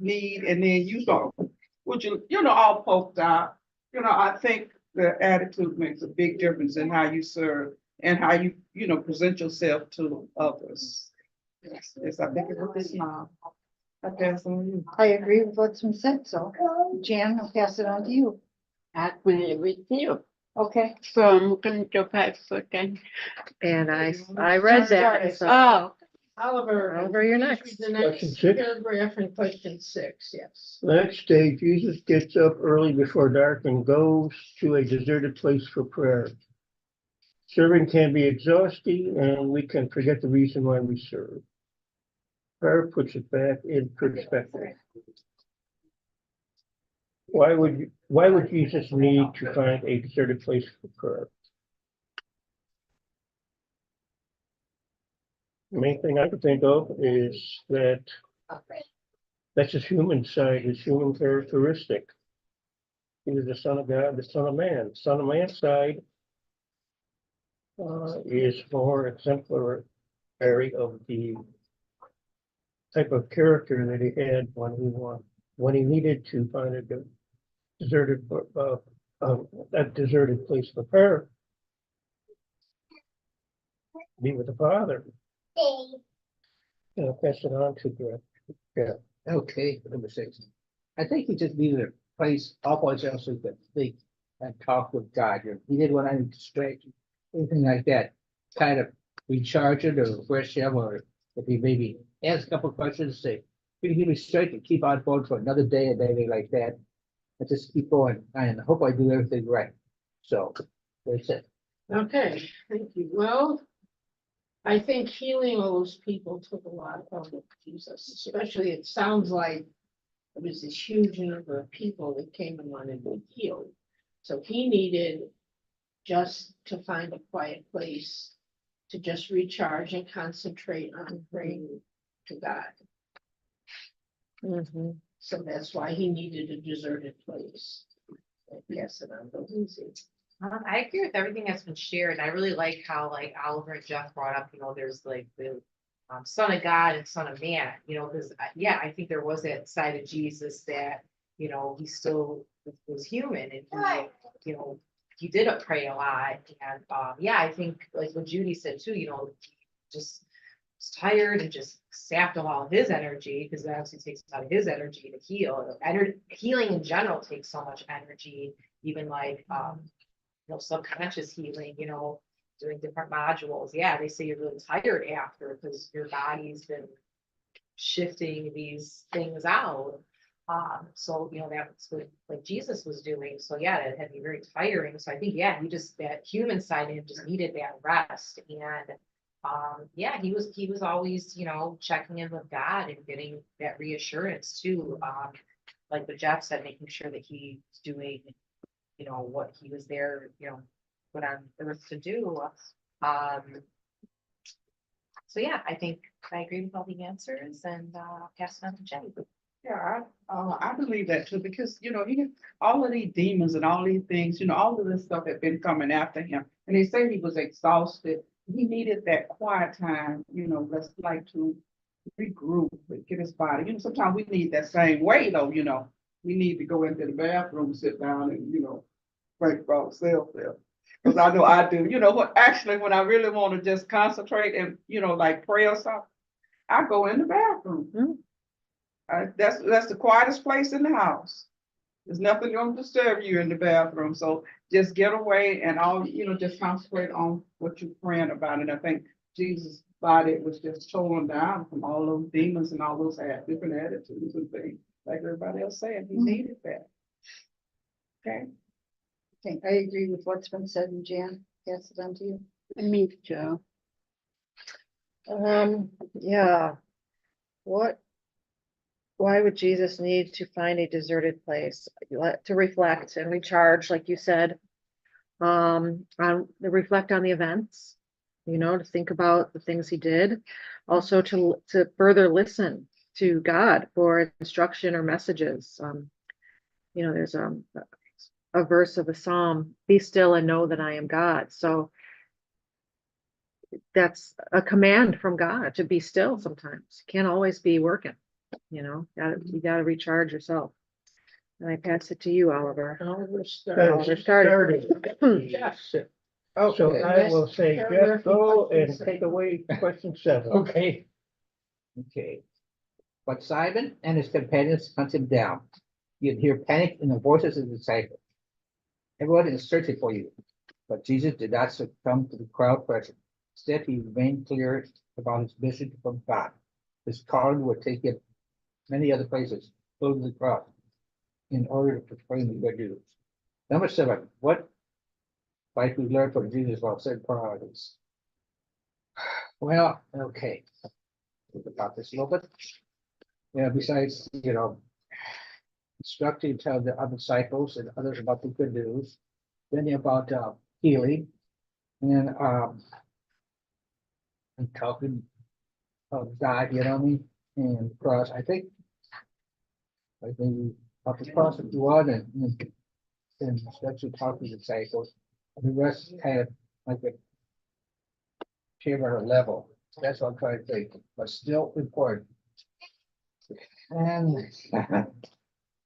need and then you start, which you know, all poked out. You know, I think the attitude makes a big difference in how you serve and how you know, present yourself to others. Yes, I think it with a smile. I pass on you. I agree with what's been said, so Jan, I'll pass it on to you. I agree with you. Okay. From to 5 foot and. And I read that. So Oh, Oliver. Oliver, you're please next. read the next Question 6. paragraph in question 6, yes. Next day, Jesus gets up early before dark and goes to a deserted place for prayer. Serving can be exhausting and we can forget the reason why we serve. Prayer puts it back in perspective. Why would Jesus need to find a deserted place for prayer? The main thing I could think of is that that's his human side, his human characteristic. He was the Son of God, the Son of Man. Son of Man's side is more exemplary of the type of character that he had when he needed to find a deserted place for prayer. Be with the Father. Pass it on to Greg. Yeah. Okay, number 6. I think he just needed a place always else he could think and talk with God. He didn't want any distraction, anything like that. Kind of recharge it or refresh him, or if he maybe ask a couple of questions, say, "Can you give me straight to keep on going for another day and anything like that?" And just keep going. And I hope I do everything right. So that's it. Okay, thank you. Well, I think healing all those people took a lot of Jesus, especially it sounds like it was this huge number of people that came and wanted to be healed. So he needed just to find a quiet place to just recharge and concentrate on praying to God. mhm. So that's why he needed a deserted place. Yes, and I'm easy. I agree with everything that's been shared. I really like how like Oliver and Jeff brought up, you know, there's like the Son of God and Son of Man, you know, because yeah, I think there was that side of Jesus that you know, he still was human and he, you know, he did pray a lot. And, yeah, I think like what Judy said too, you know, he just was tired and just sapped all of his energy, because that obviously takes a lot of his energy to heal. Healing in general takes so much energy, even like, you know, subconscious healing, you know, doing different modules. Yeah, they say you're really tired after because your body's been shifting these things out. So, you know, that's what like Jesus was doing. So yeah, it had to be very tiring. So I think, yeah, he just, that human side of him just needed that rest. And yeah, he was always, you know, checking in with God and getting that reassurance too. Like what Jeff said, making sure that he's doing, you know, what he was there, you know, put on earth to do. Um, so yeah, I think I agree with all the answers, and pass it on to Jenny. Yeah, I believe that too, because, you know, all of these demons and all these things, you know, all of this stuff had been coming after him. And they say he was exhausted. He needed that quiet time, you know, just like to regroup, get his body. You know, sometimes we need that same way though, you know. We need to go into the bathroom, sit down and, you know, break for ourselves there. Because I know I do. You know what, actually, when I really want to just concentrate and, you know, like pray or something, I go in the bathroom. That's the quietest place in the house. There's nothing going to disturb you in the bathroom. So just get away and you know, just concentrate on what you're praying about. And I think Jesus' body was just torn down from all those demons and all those different attitudes and things. Like everybody else said, he needed that. Okay. Okay, I agree with what's been said, and Jan, pass it on to you. Me too. Yeah. Why would Jesus need to find a deserted place to reflect and recharge, like you said? To reflect on the events, you know, to think about the things he did, also to further listen to God for instruction or messages. You know, there's a verse of a psalm, "Be still and know that I am God." So that's a command from God to be still sometimes. Can't always be working, you know, you gotta recharge yourself. And I pass it to you, Oliver. Oliver Oliver started. Yes. So I will say, Jeff, go and take away question 7. Okay. Okay. But Simon and his companions hunted him down. You'd hear panic in the voices of the disciples. Everyone is searching for you. But Jesus did not succumb to the crowd pressure. Instead, he remained clear about his mission from God. His calling would take him many other places, including the cross, in order to proclaim the good news. Number 7, what might we learn from Jesus about certain priorities? Well, okay. Think about this a little bit. Yeah, besides, you know, instructing to the other disciples and others about the good news, then about healing, and talking of God, you know what I mean? And the cross, I think about the cross of one and especially talking to the disciples. The rest kind of like a favorite level. That's what I'm trying to think, but still important. And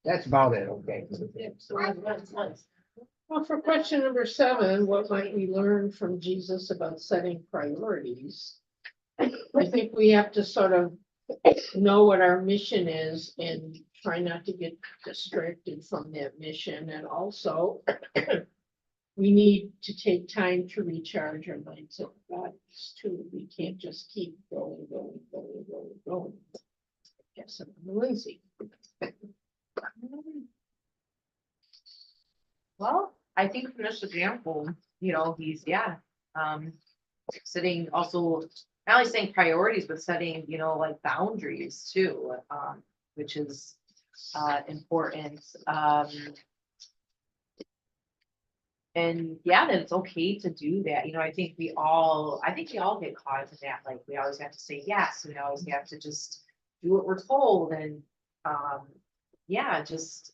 that's about it, okay? Well, for question number 7, what might we learn from Jesus about setting priorities? I think we have to sort of know what our mission is and try not to get distracted from that mission. And also, we need to take time to recharge our minds and bodies too. We can't just keep going. Yes, I'm lazy. Well, I think from this example, you know, he's, yeah, setting also, not only saying priorities, but setting, you know, like boundaries too, which is important. And yeah, that it's okay to do that. You know, I think we all get caught into that. Like we always have to say yes. We always have to just do what we're told. And yeah, just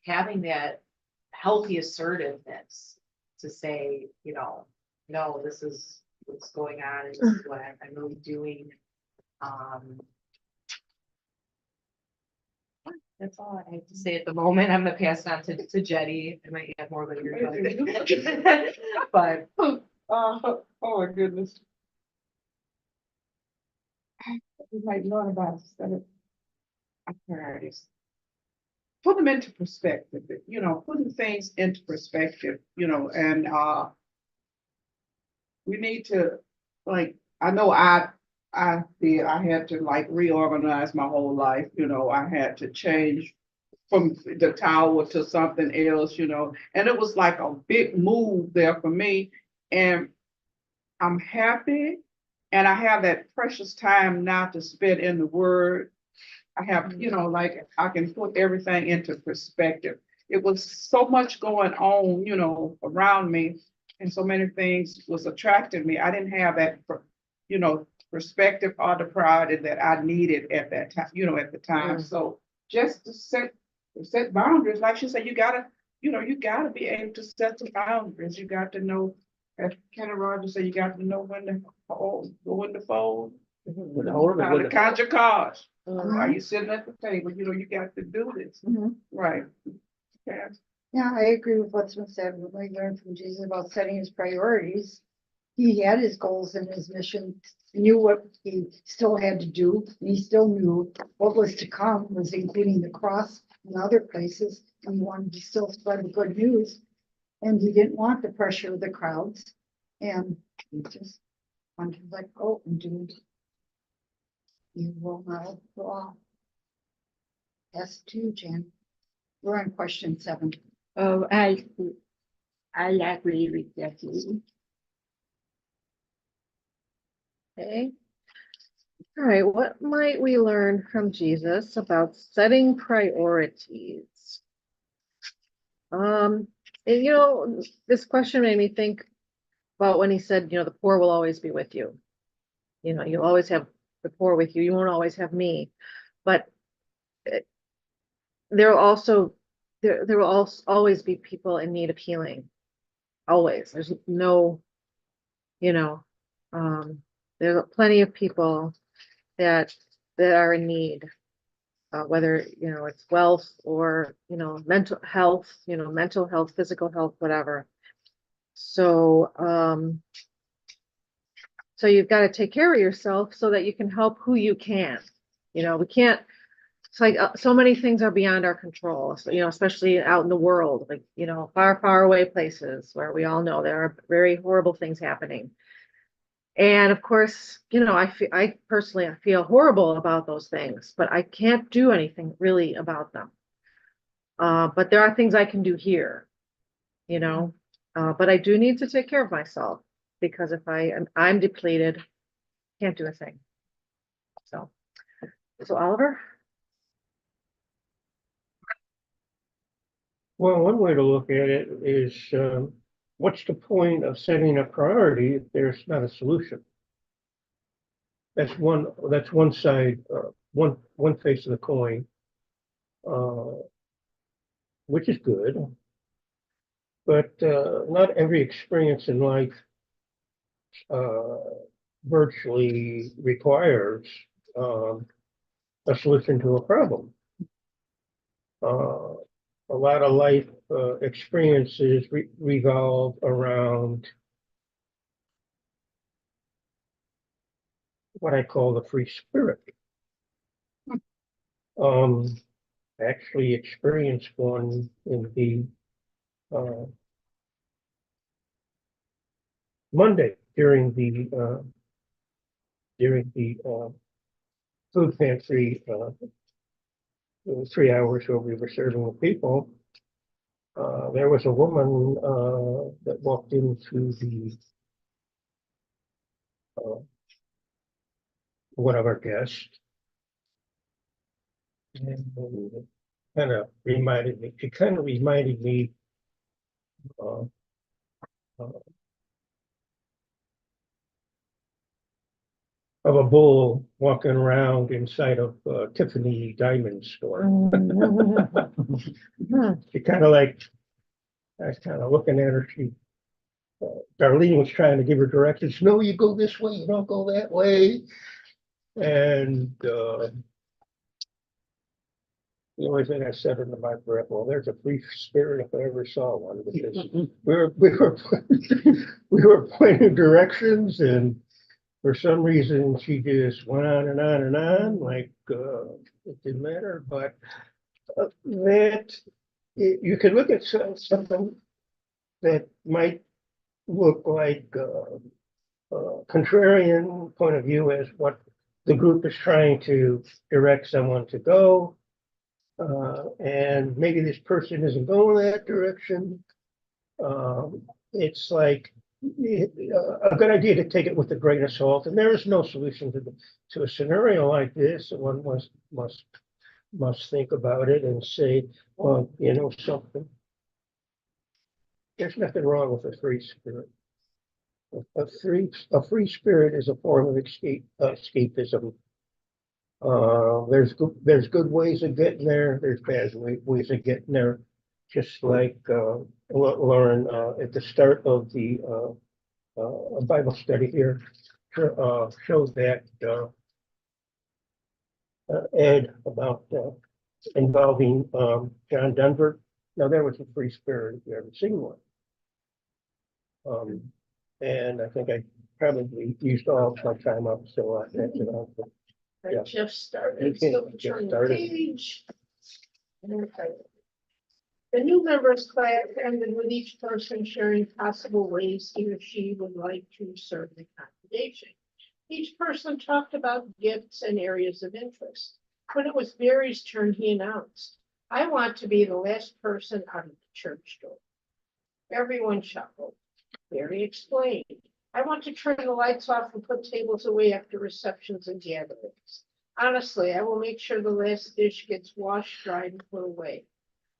having that healthy assertiveness to say, you know, no, this is what's going on, and this is what I'm really doing. That's all I have to say at the moment. I'm gonna pass it on to Jetty. I might have more later. But Oh my goodness. We might learn about instead of our priorities. Put them into perspective, putting things into perspective, and we need to, like, I know I did, I had to like reorganize my whole life, I had to change from the tower to something else, and it was like a big move there for me. And I'm happy, and I have that precious time now to spend in the word. I have, like I can put everything into perspective. It was so much going on, around me, and so many things was attracting me. I didn't have that, perspective or the priority that I needed at that time, at the time. So just to set boundaries, like she said, you gotta be able to set the boundaries. You got to know, as Kenny Rogers said, you got to know when to go in the fold, With all of it, how with to it. count your cards. Mm-hmm. While you sitting at the table, you got to do this, Mhm. right? Yeah. Yeah, I agree with what's been said. What we learned from Jesus about setting his priorities. He had his goals and his mission, knew what he still had to do, and he still knew what was to come, was including the cross and other places, and he wanted to still spread the good news. And he didn't want the pressure of the crowds, and he just wanted to let go and do. You will not law. That's two, Jan. We're on question 7. Oh, I agree with that. Okay. All right, what might we learn from Jesus about setting priorities? And, this question made me think about when he said, the poor will always be with you. You'll always have the poor with you. You won't always have me. But there will also there will also always be people in need of healing. Always. There's no, there's plenty of people that are in need, whether it's wealth or mental health, physical health, whatever. So so you've got to take care of yourself so that you can help who you can. We can't. It's like so many things are beyond our control. So, especially out in the world, like far, far away places where we all know there are very horrible things happening. And of course, I personally feel horrible about those things, but I can't do anything really about them. But there are things I can do here, but I do need to take care of myself, because if I'm depleted, can't do a thing. So Oliver? Well, one way to look at it is, what's the point of setting a priority if there's not a solution? That's one side, one face of the coin, which is good. But not every experience in life virtually requires a solution to a problem. A lot of life experiences revolve around what I call the free spirit. Actually experienced one in the Monday during the food pantry. It was 3 hours where we were serving the people. There was a woman that walked into the one of our guests, and kind of reminded me. She kind of reminded me uh, of a bull walking around inside of Tiffany Diamond store. She kind of like, I was kind of looking at her. Darlene was trying to give her directions. No, you go this way, you don't go that way. And The only thing I said under my breath, well, there's a free spirit if I ever saw one, because we were pointing directions, and for some reason, she just went on and on and on, like, it didn't matter, but that, you could look at something that might look like, contrarian point of view as what the group is trying to direct someone to go. And maybe this person isn't going that direction. It's like a good idea to take it with a grain of salt, and there is no solution to a scenario like this. One must think about it and say, well, you know something. There's nothing wrong with a free spirit. A free spirit is a form of escapism. There's good ways of getting there. There's bad ways of getting there. Just like Lauren at the start of the Bible study here showed that Ed about involving John Denver. Now there was a free spirit if you ever seen one. And I think I probably used all my time up, so that's it. Yeah. Jeff started, Okay, so Jeff turn the started. page. Okay. The new members class ended with each person sharing possible ways he or she would like to serve the congregation. Each person talked about gifts and areas of interest. When it was Barry's turn, he announced, "I want to be the last person out of the church door." Everyone chuckled. Barry explained, "I want to turn the lights off and put tables away after receptions and gatherings. Honestly, I will make sure the last dish gets washed, dried, and put away.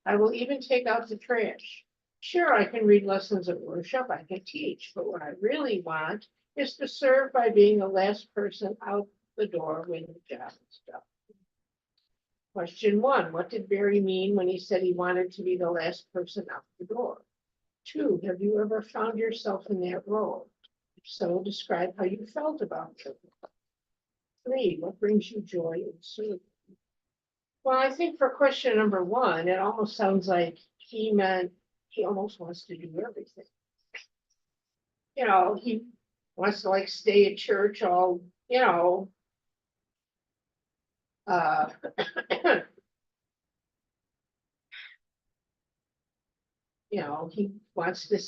I will even take out the trash. Sure, I can read lessons at worship, I can teach, but what I really want is to serve by being the last person out the door when the job is done." Question 1, what did Barry mean when he said he wanted to be the last person out the door? 2, have you ever found yourself in that role? If so, describe how you felt about it. 3, what brings you joy in serving? Well, I think for question number 1, it almost sounds like he meant he almost wants to do everything. You know, he wants to like stay at church all, you know, you know, he wants to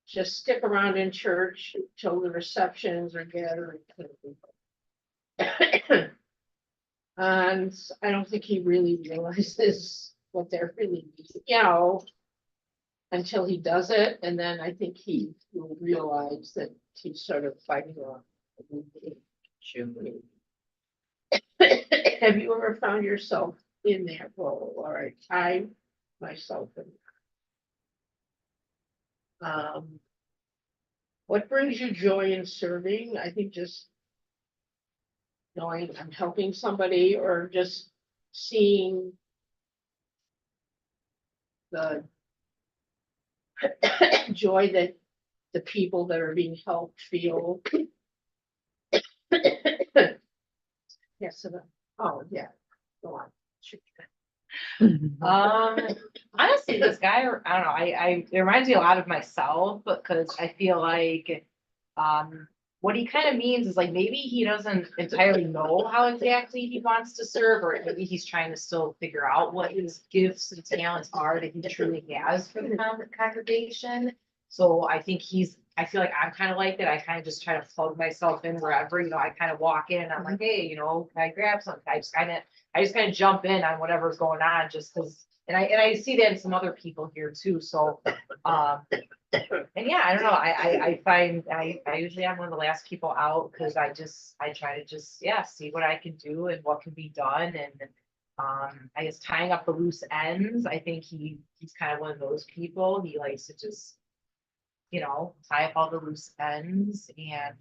just stick around in church till the receptions or gatherings. And I don't think he really realizes what they're really, you know, until he does it. And then I think he will realize that he's sort of fighting on. Have you ever found yourself in that role? All right, I myself am. What brings you joy in serving? I think just knowing I'm helping somebody or just seeing the joy that the people that are being helped feel. Yes, so oh yeah, go on. Honestly, this guy, I don't know, it reminds me a lot of myself, because I feel like, what he kind of means is like, maybe he doesn't entirely know how exactly he wants to serve, or maybe he's trying to still figure out what his gifts and talents are that he truly has for the congregation. So I think I feel like I'm kind of like that. I kind of just try to plug myself in wherever, you know, I kind of walk in and I'm like, hey, you know, can I grab something? I just kind of jump in on whatever's going on just because, and I see that in some other people here too. So, and yeah, I don't know. I find I usually am one of the last people out because I try to just, yeah, see what I can do and what can be done. And I guess tying up the loose ends, I think he's kind of one of those people. He likes to just, you know, tie up all the loose ends. And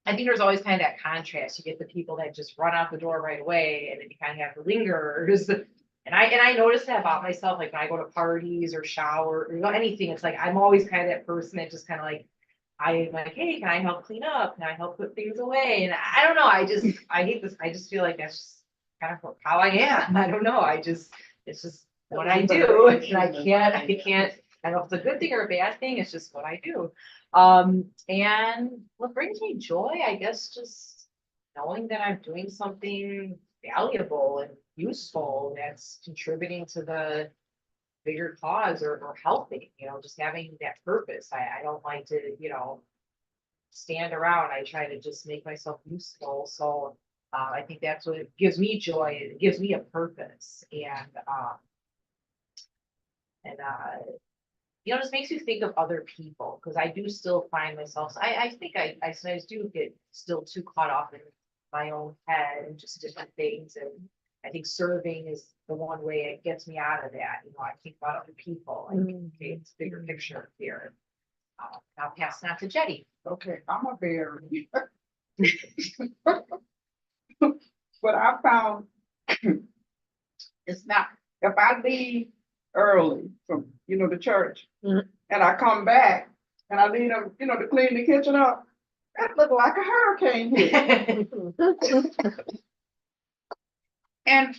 I think there's always kind of that contrast. You get the people that just run out the door right away, and then you kind of have the lingers. And I notice that about myself, like when I go to parties or shower or, you know, anything, it's like I'm always kind of that person that just kind of like, I'm like, hey, can I help clean up? Can I help put things away? And I don't know, I hate this. I just feel like that's just, kind of how I am. I don't know. It's just what I do. And I can't, I don't know if it's a good thing or a bad thing. It's just what I do. And what brings me joy, I guess, just knowing that I'm doing something valuable and useful that's contributing to the bigger cause or helping, just having that purpose. I don't like to, stand around. I try to just make myself useful. So I think that's what gives me joy. It gives me a purpose. And just makes you think of other people because I do still find myself, I think I sometimes do get still too caught up in my own head and just different things. And I think serving is the one way it gets me out of that. I think about other people. I think okay, it's a bigger picture here. I'll pass that to Jetty. Okay, I'm a bear. But I found it's not, if I leave early from, the church, and I come back and I leave them, to clean the kitchen up, that looked like a hurricane hit. And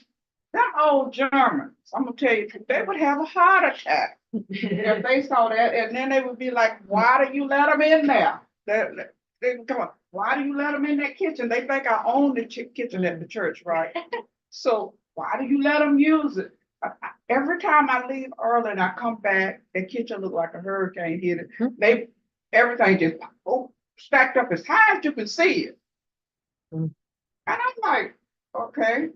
them old Germans, I'm gonna tell you, they would have a heart attack if they saw that, and then they would be like, why do you let them in there? They would come on, why do you let them in that kitchen? They think I own the kitchen at the church, right? So why do you let them use it? Every time I leave early and I come back, the kitchen look like a hurricane hit it. Everything just stacked up as high as you can see it. And I'm like, okay,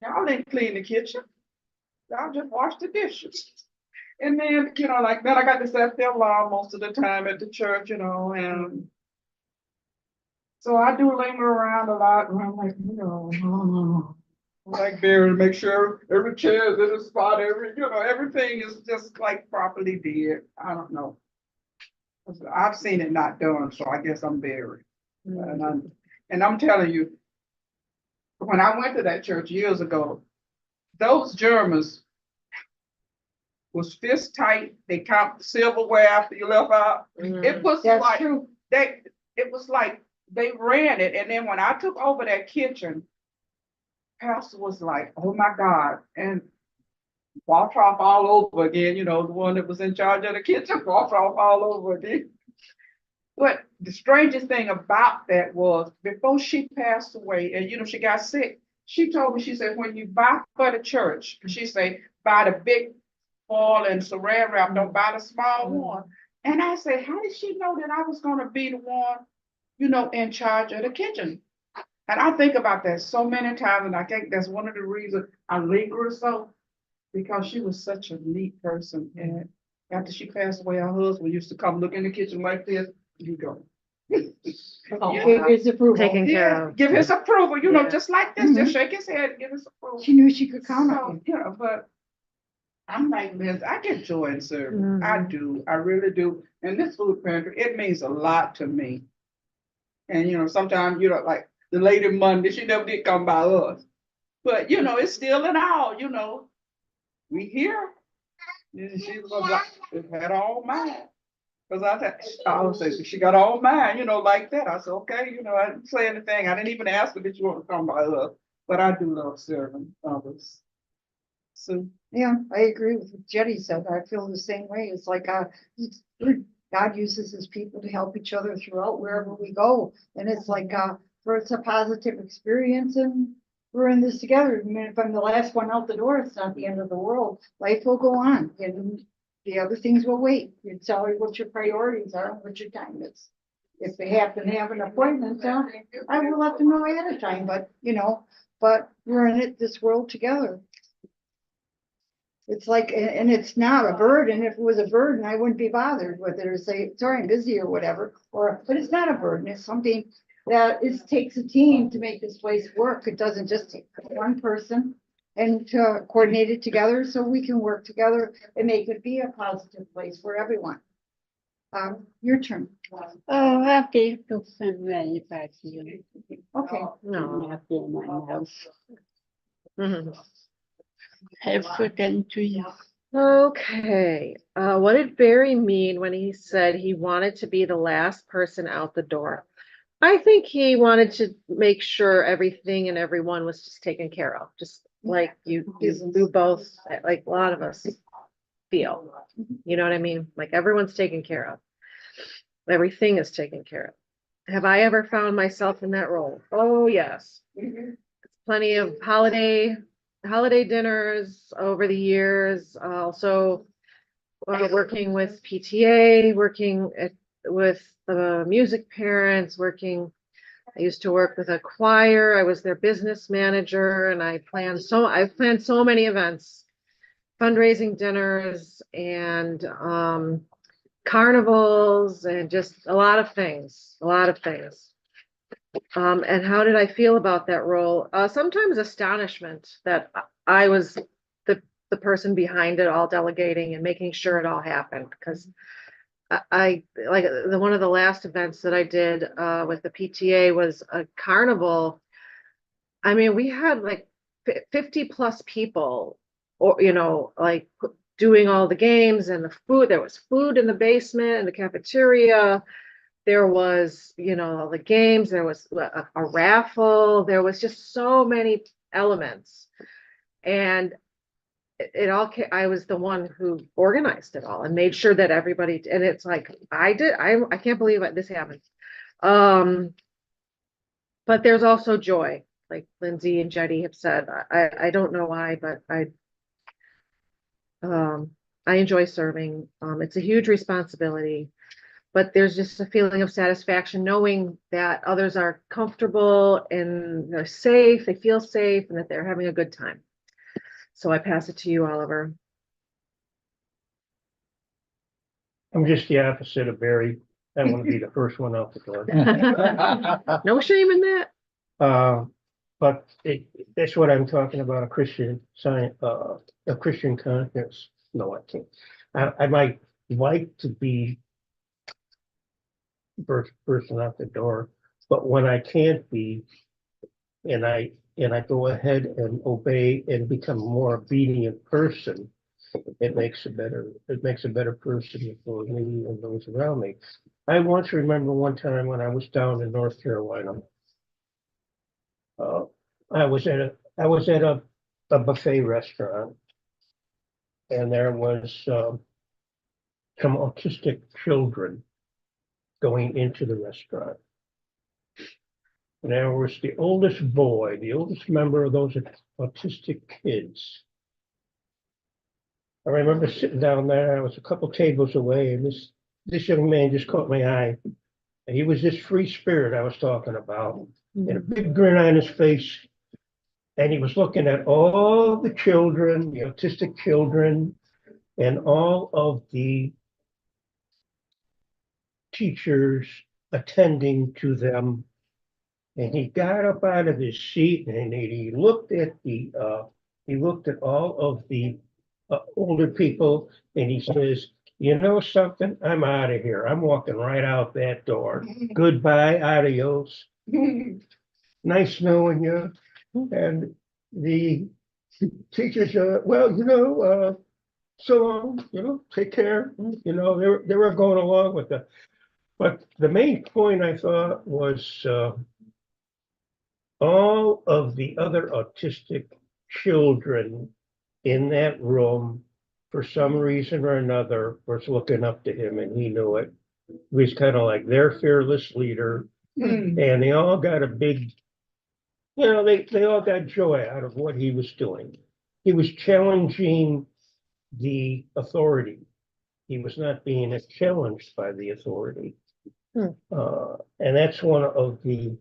y'all didn't clean the kitchen. Y'all just wash the dishes. And then, like that, I got to set the alarm most of the time at the church, and so I do linger around a lot, and I'm like, like there to make sure every chair is in a spot, everything is just like properly did. I don't know. I've seen it not done, so I guess I'm buried. And I'm telling you, when I went to that church years ago, those Germans was fist tight. They count the silverware after you left out. It was That's like true. it was like they ran it. And then when I took over that kitchen, Pastor was like, oh my God. And walked off all over again, the one that was in charge of the kitchen, walked off all over again. But the strangest thing about that was before she passed away, and she got sick, she told me, she said, when you buy for the church, she said, buy the big foil and saran wrap, don't buy the small one. And I said, how did she know that I was going to be the one, in charge of the kitchen? And I think about that so many times, and I think that's one of the reasons I linger so, because she was such a neat person. And after she passed away, her husband used to come look in the kitchen like this, you go. Give his approval. Taken care of. Give his approval, Yeah. just like this, just shake his head, give his approval. She knew she could count on him. So, but I'm like, Liz, I get joy in serving. I do, I really do. And this food pantry, it means a lot to me. And sometimes, like the lady Monday, she never did come by us. But it's still an hour, we here. And she was like, it had all mine. Because I always say, she got all mine, like that. I said, okay, I didn't say anything. I didn't even ask her, did you want to come by us? But I do love serving others. So, Yeah, I agree with what Jetty said. I feel the same way. It's like God uses his people to help each other throughout wherever we go. And it's like it's a positive experience, and we're in this together. I mean, if I'm the last one out the door, it's not the end of the world. Life will go on, and the other things will wait. You tell me what your priorities are, what your time is. If they happen to have an appointment, I will let them know ahead of time. But we're in this world together. It's like, and it's not a burden. If it was a burden, I wouldn't be bothered with it or say, sorry, I'm busy or whatever. But it's not a burden. It's something that takes a team to make this place work. It doesn't just take one person, and to coordinate it together so we can work together and make it be a positive place for everyone. Your turn. Oh, happy to send very back to you. Okay. No. Happy in my house. Mhm. Have forgotten to you. Okay, what did Barry mean when he said he wanted to be the last person out the door? I think he wanted to make sure everything and everyone was just taken care of, just like you do both, like a lot of us feel. You know what I mean? Like everyone's taken care of. Everything is taken care of. Have I ever found myself in that role? Oh, yes. Plenty of holiday dinners over the years, also working with PTA, with the music parents, I used to work with a choir. I was their business manager and I've planned so many events, fundraising dinners and carnivals and just a lot of things. And how did I feel about that role? Sometimes astonishment that I was the person behind it all, delegating and making sure it all happened, because I like one of the last events that I did with the PTA was a carnival. I mean, we had like 50 plus people, or like doing all the games and the food. There was food in the basement and the cafeteria. There was, the games, there was a raffle, there was just so many elements. And I was the one who organized it all and made sure that everybody, and it's like, I can't believe this happened. But there's also joy, like Lindsay and Jetty have said. I don't know why, but I enjoy serving. It's a huge responsibility. But there's just a feeling of satisfaction knowing that others are comfortable and they're safe, they feel safe, and that they're having a good time. So I pass it to you, Oliver. I'm just the opposite of Barry. I want to be the first one out the door. No shame in that. But that's what I'm talking about, a Christian science, a Christian conscience. No, I can't. I might like to be first person out the door, but when I can't be, and I go ahead and obey and become a more obedient person, it makes a better person for me and those around me. I once remember one time when I was down in North Carolina. I was at a buffet restaurant, and there was some autistic children going into the restaurant. And there was the oldest member of those autistic kids. I remember sitting down there. I was a couple tables away, and this young man just caught my eye. And he was this free spirit I was talking about, and a big grin on his face. And he was looking at all the children, the autistic children, and all of the teachers attending to them. And he got up out of his seat and he looked at all of the older people, and he says, "You know something? I'm out of here. I'm walking right out that door. Goodbye, adios. Nice knowing you." And the teachers, so long, take care. They were going along with that. But the main point I thought was all of the other autistic children in that room, for some reason or another, was looking up to him, and he knew it. He was kind of like their fearless leader, and they all got a big, they all got joy out of what he was doing. He was challenging the authority. He was not being challenged by the authority. And that's one of the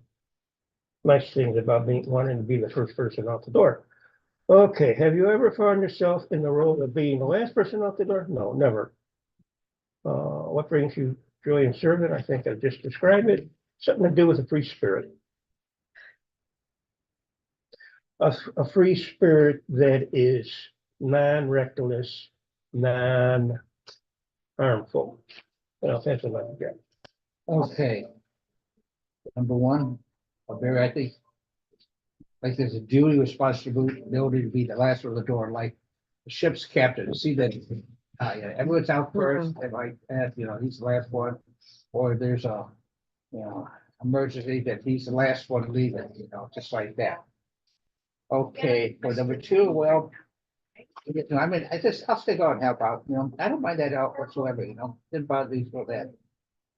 nice things about wanting to be the first person out the door. Okay, have you ever found yourself in the role of being the last person out the door? No, never. What brings you joy in serving? I think I just described it. Something to do with a free spirit. A free spirit that is non-reckless, non-harmful. That's what I get. Okay. Number one, Barry, I think like there's a duty, responsibility to be the last one at the door, like the ship's captain, to see that everyone's out first, and like that, he's the last one. Or there's a emergency, that he's the last one leaving, you know, just like that. Okay, for number two, well, you know, I mean, I'll stick on and help out, you know, I don't mind that out whatsoever, you know, didn't bother me for that.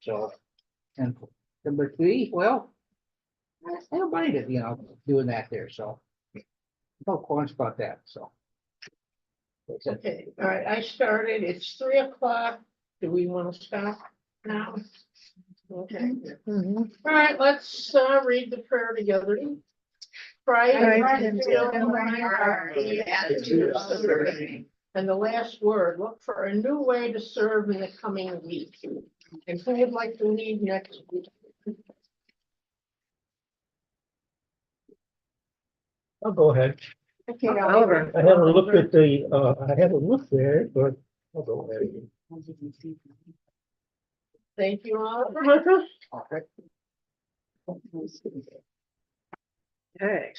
So, and number three, well, I don't mind it, you know, doing that there, so. No qualms about that, so. That's it. Okay, all right, I started, it's 3 o'clock. Do we want to stop now? Okay, all right, let's read the prayer together. Christ is still in my heart, the attitude of serving. And the last word, look for a new way to serve in the coming week. And who would like to lead next week? I'll go ahead. Okay, Oliver. I haven't looked at I haven't looked there, but I'll go ahead. Thank you, Oliver. Okay. Okay.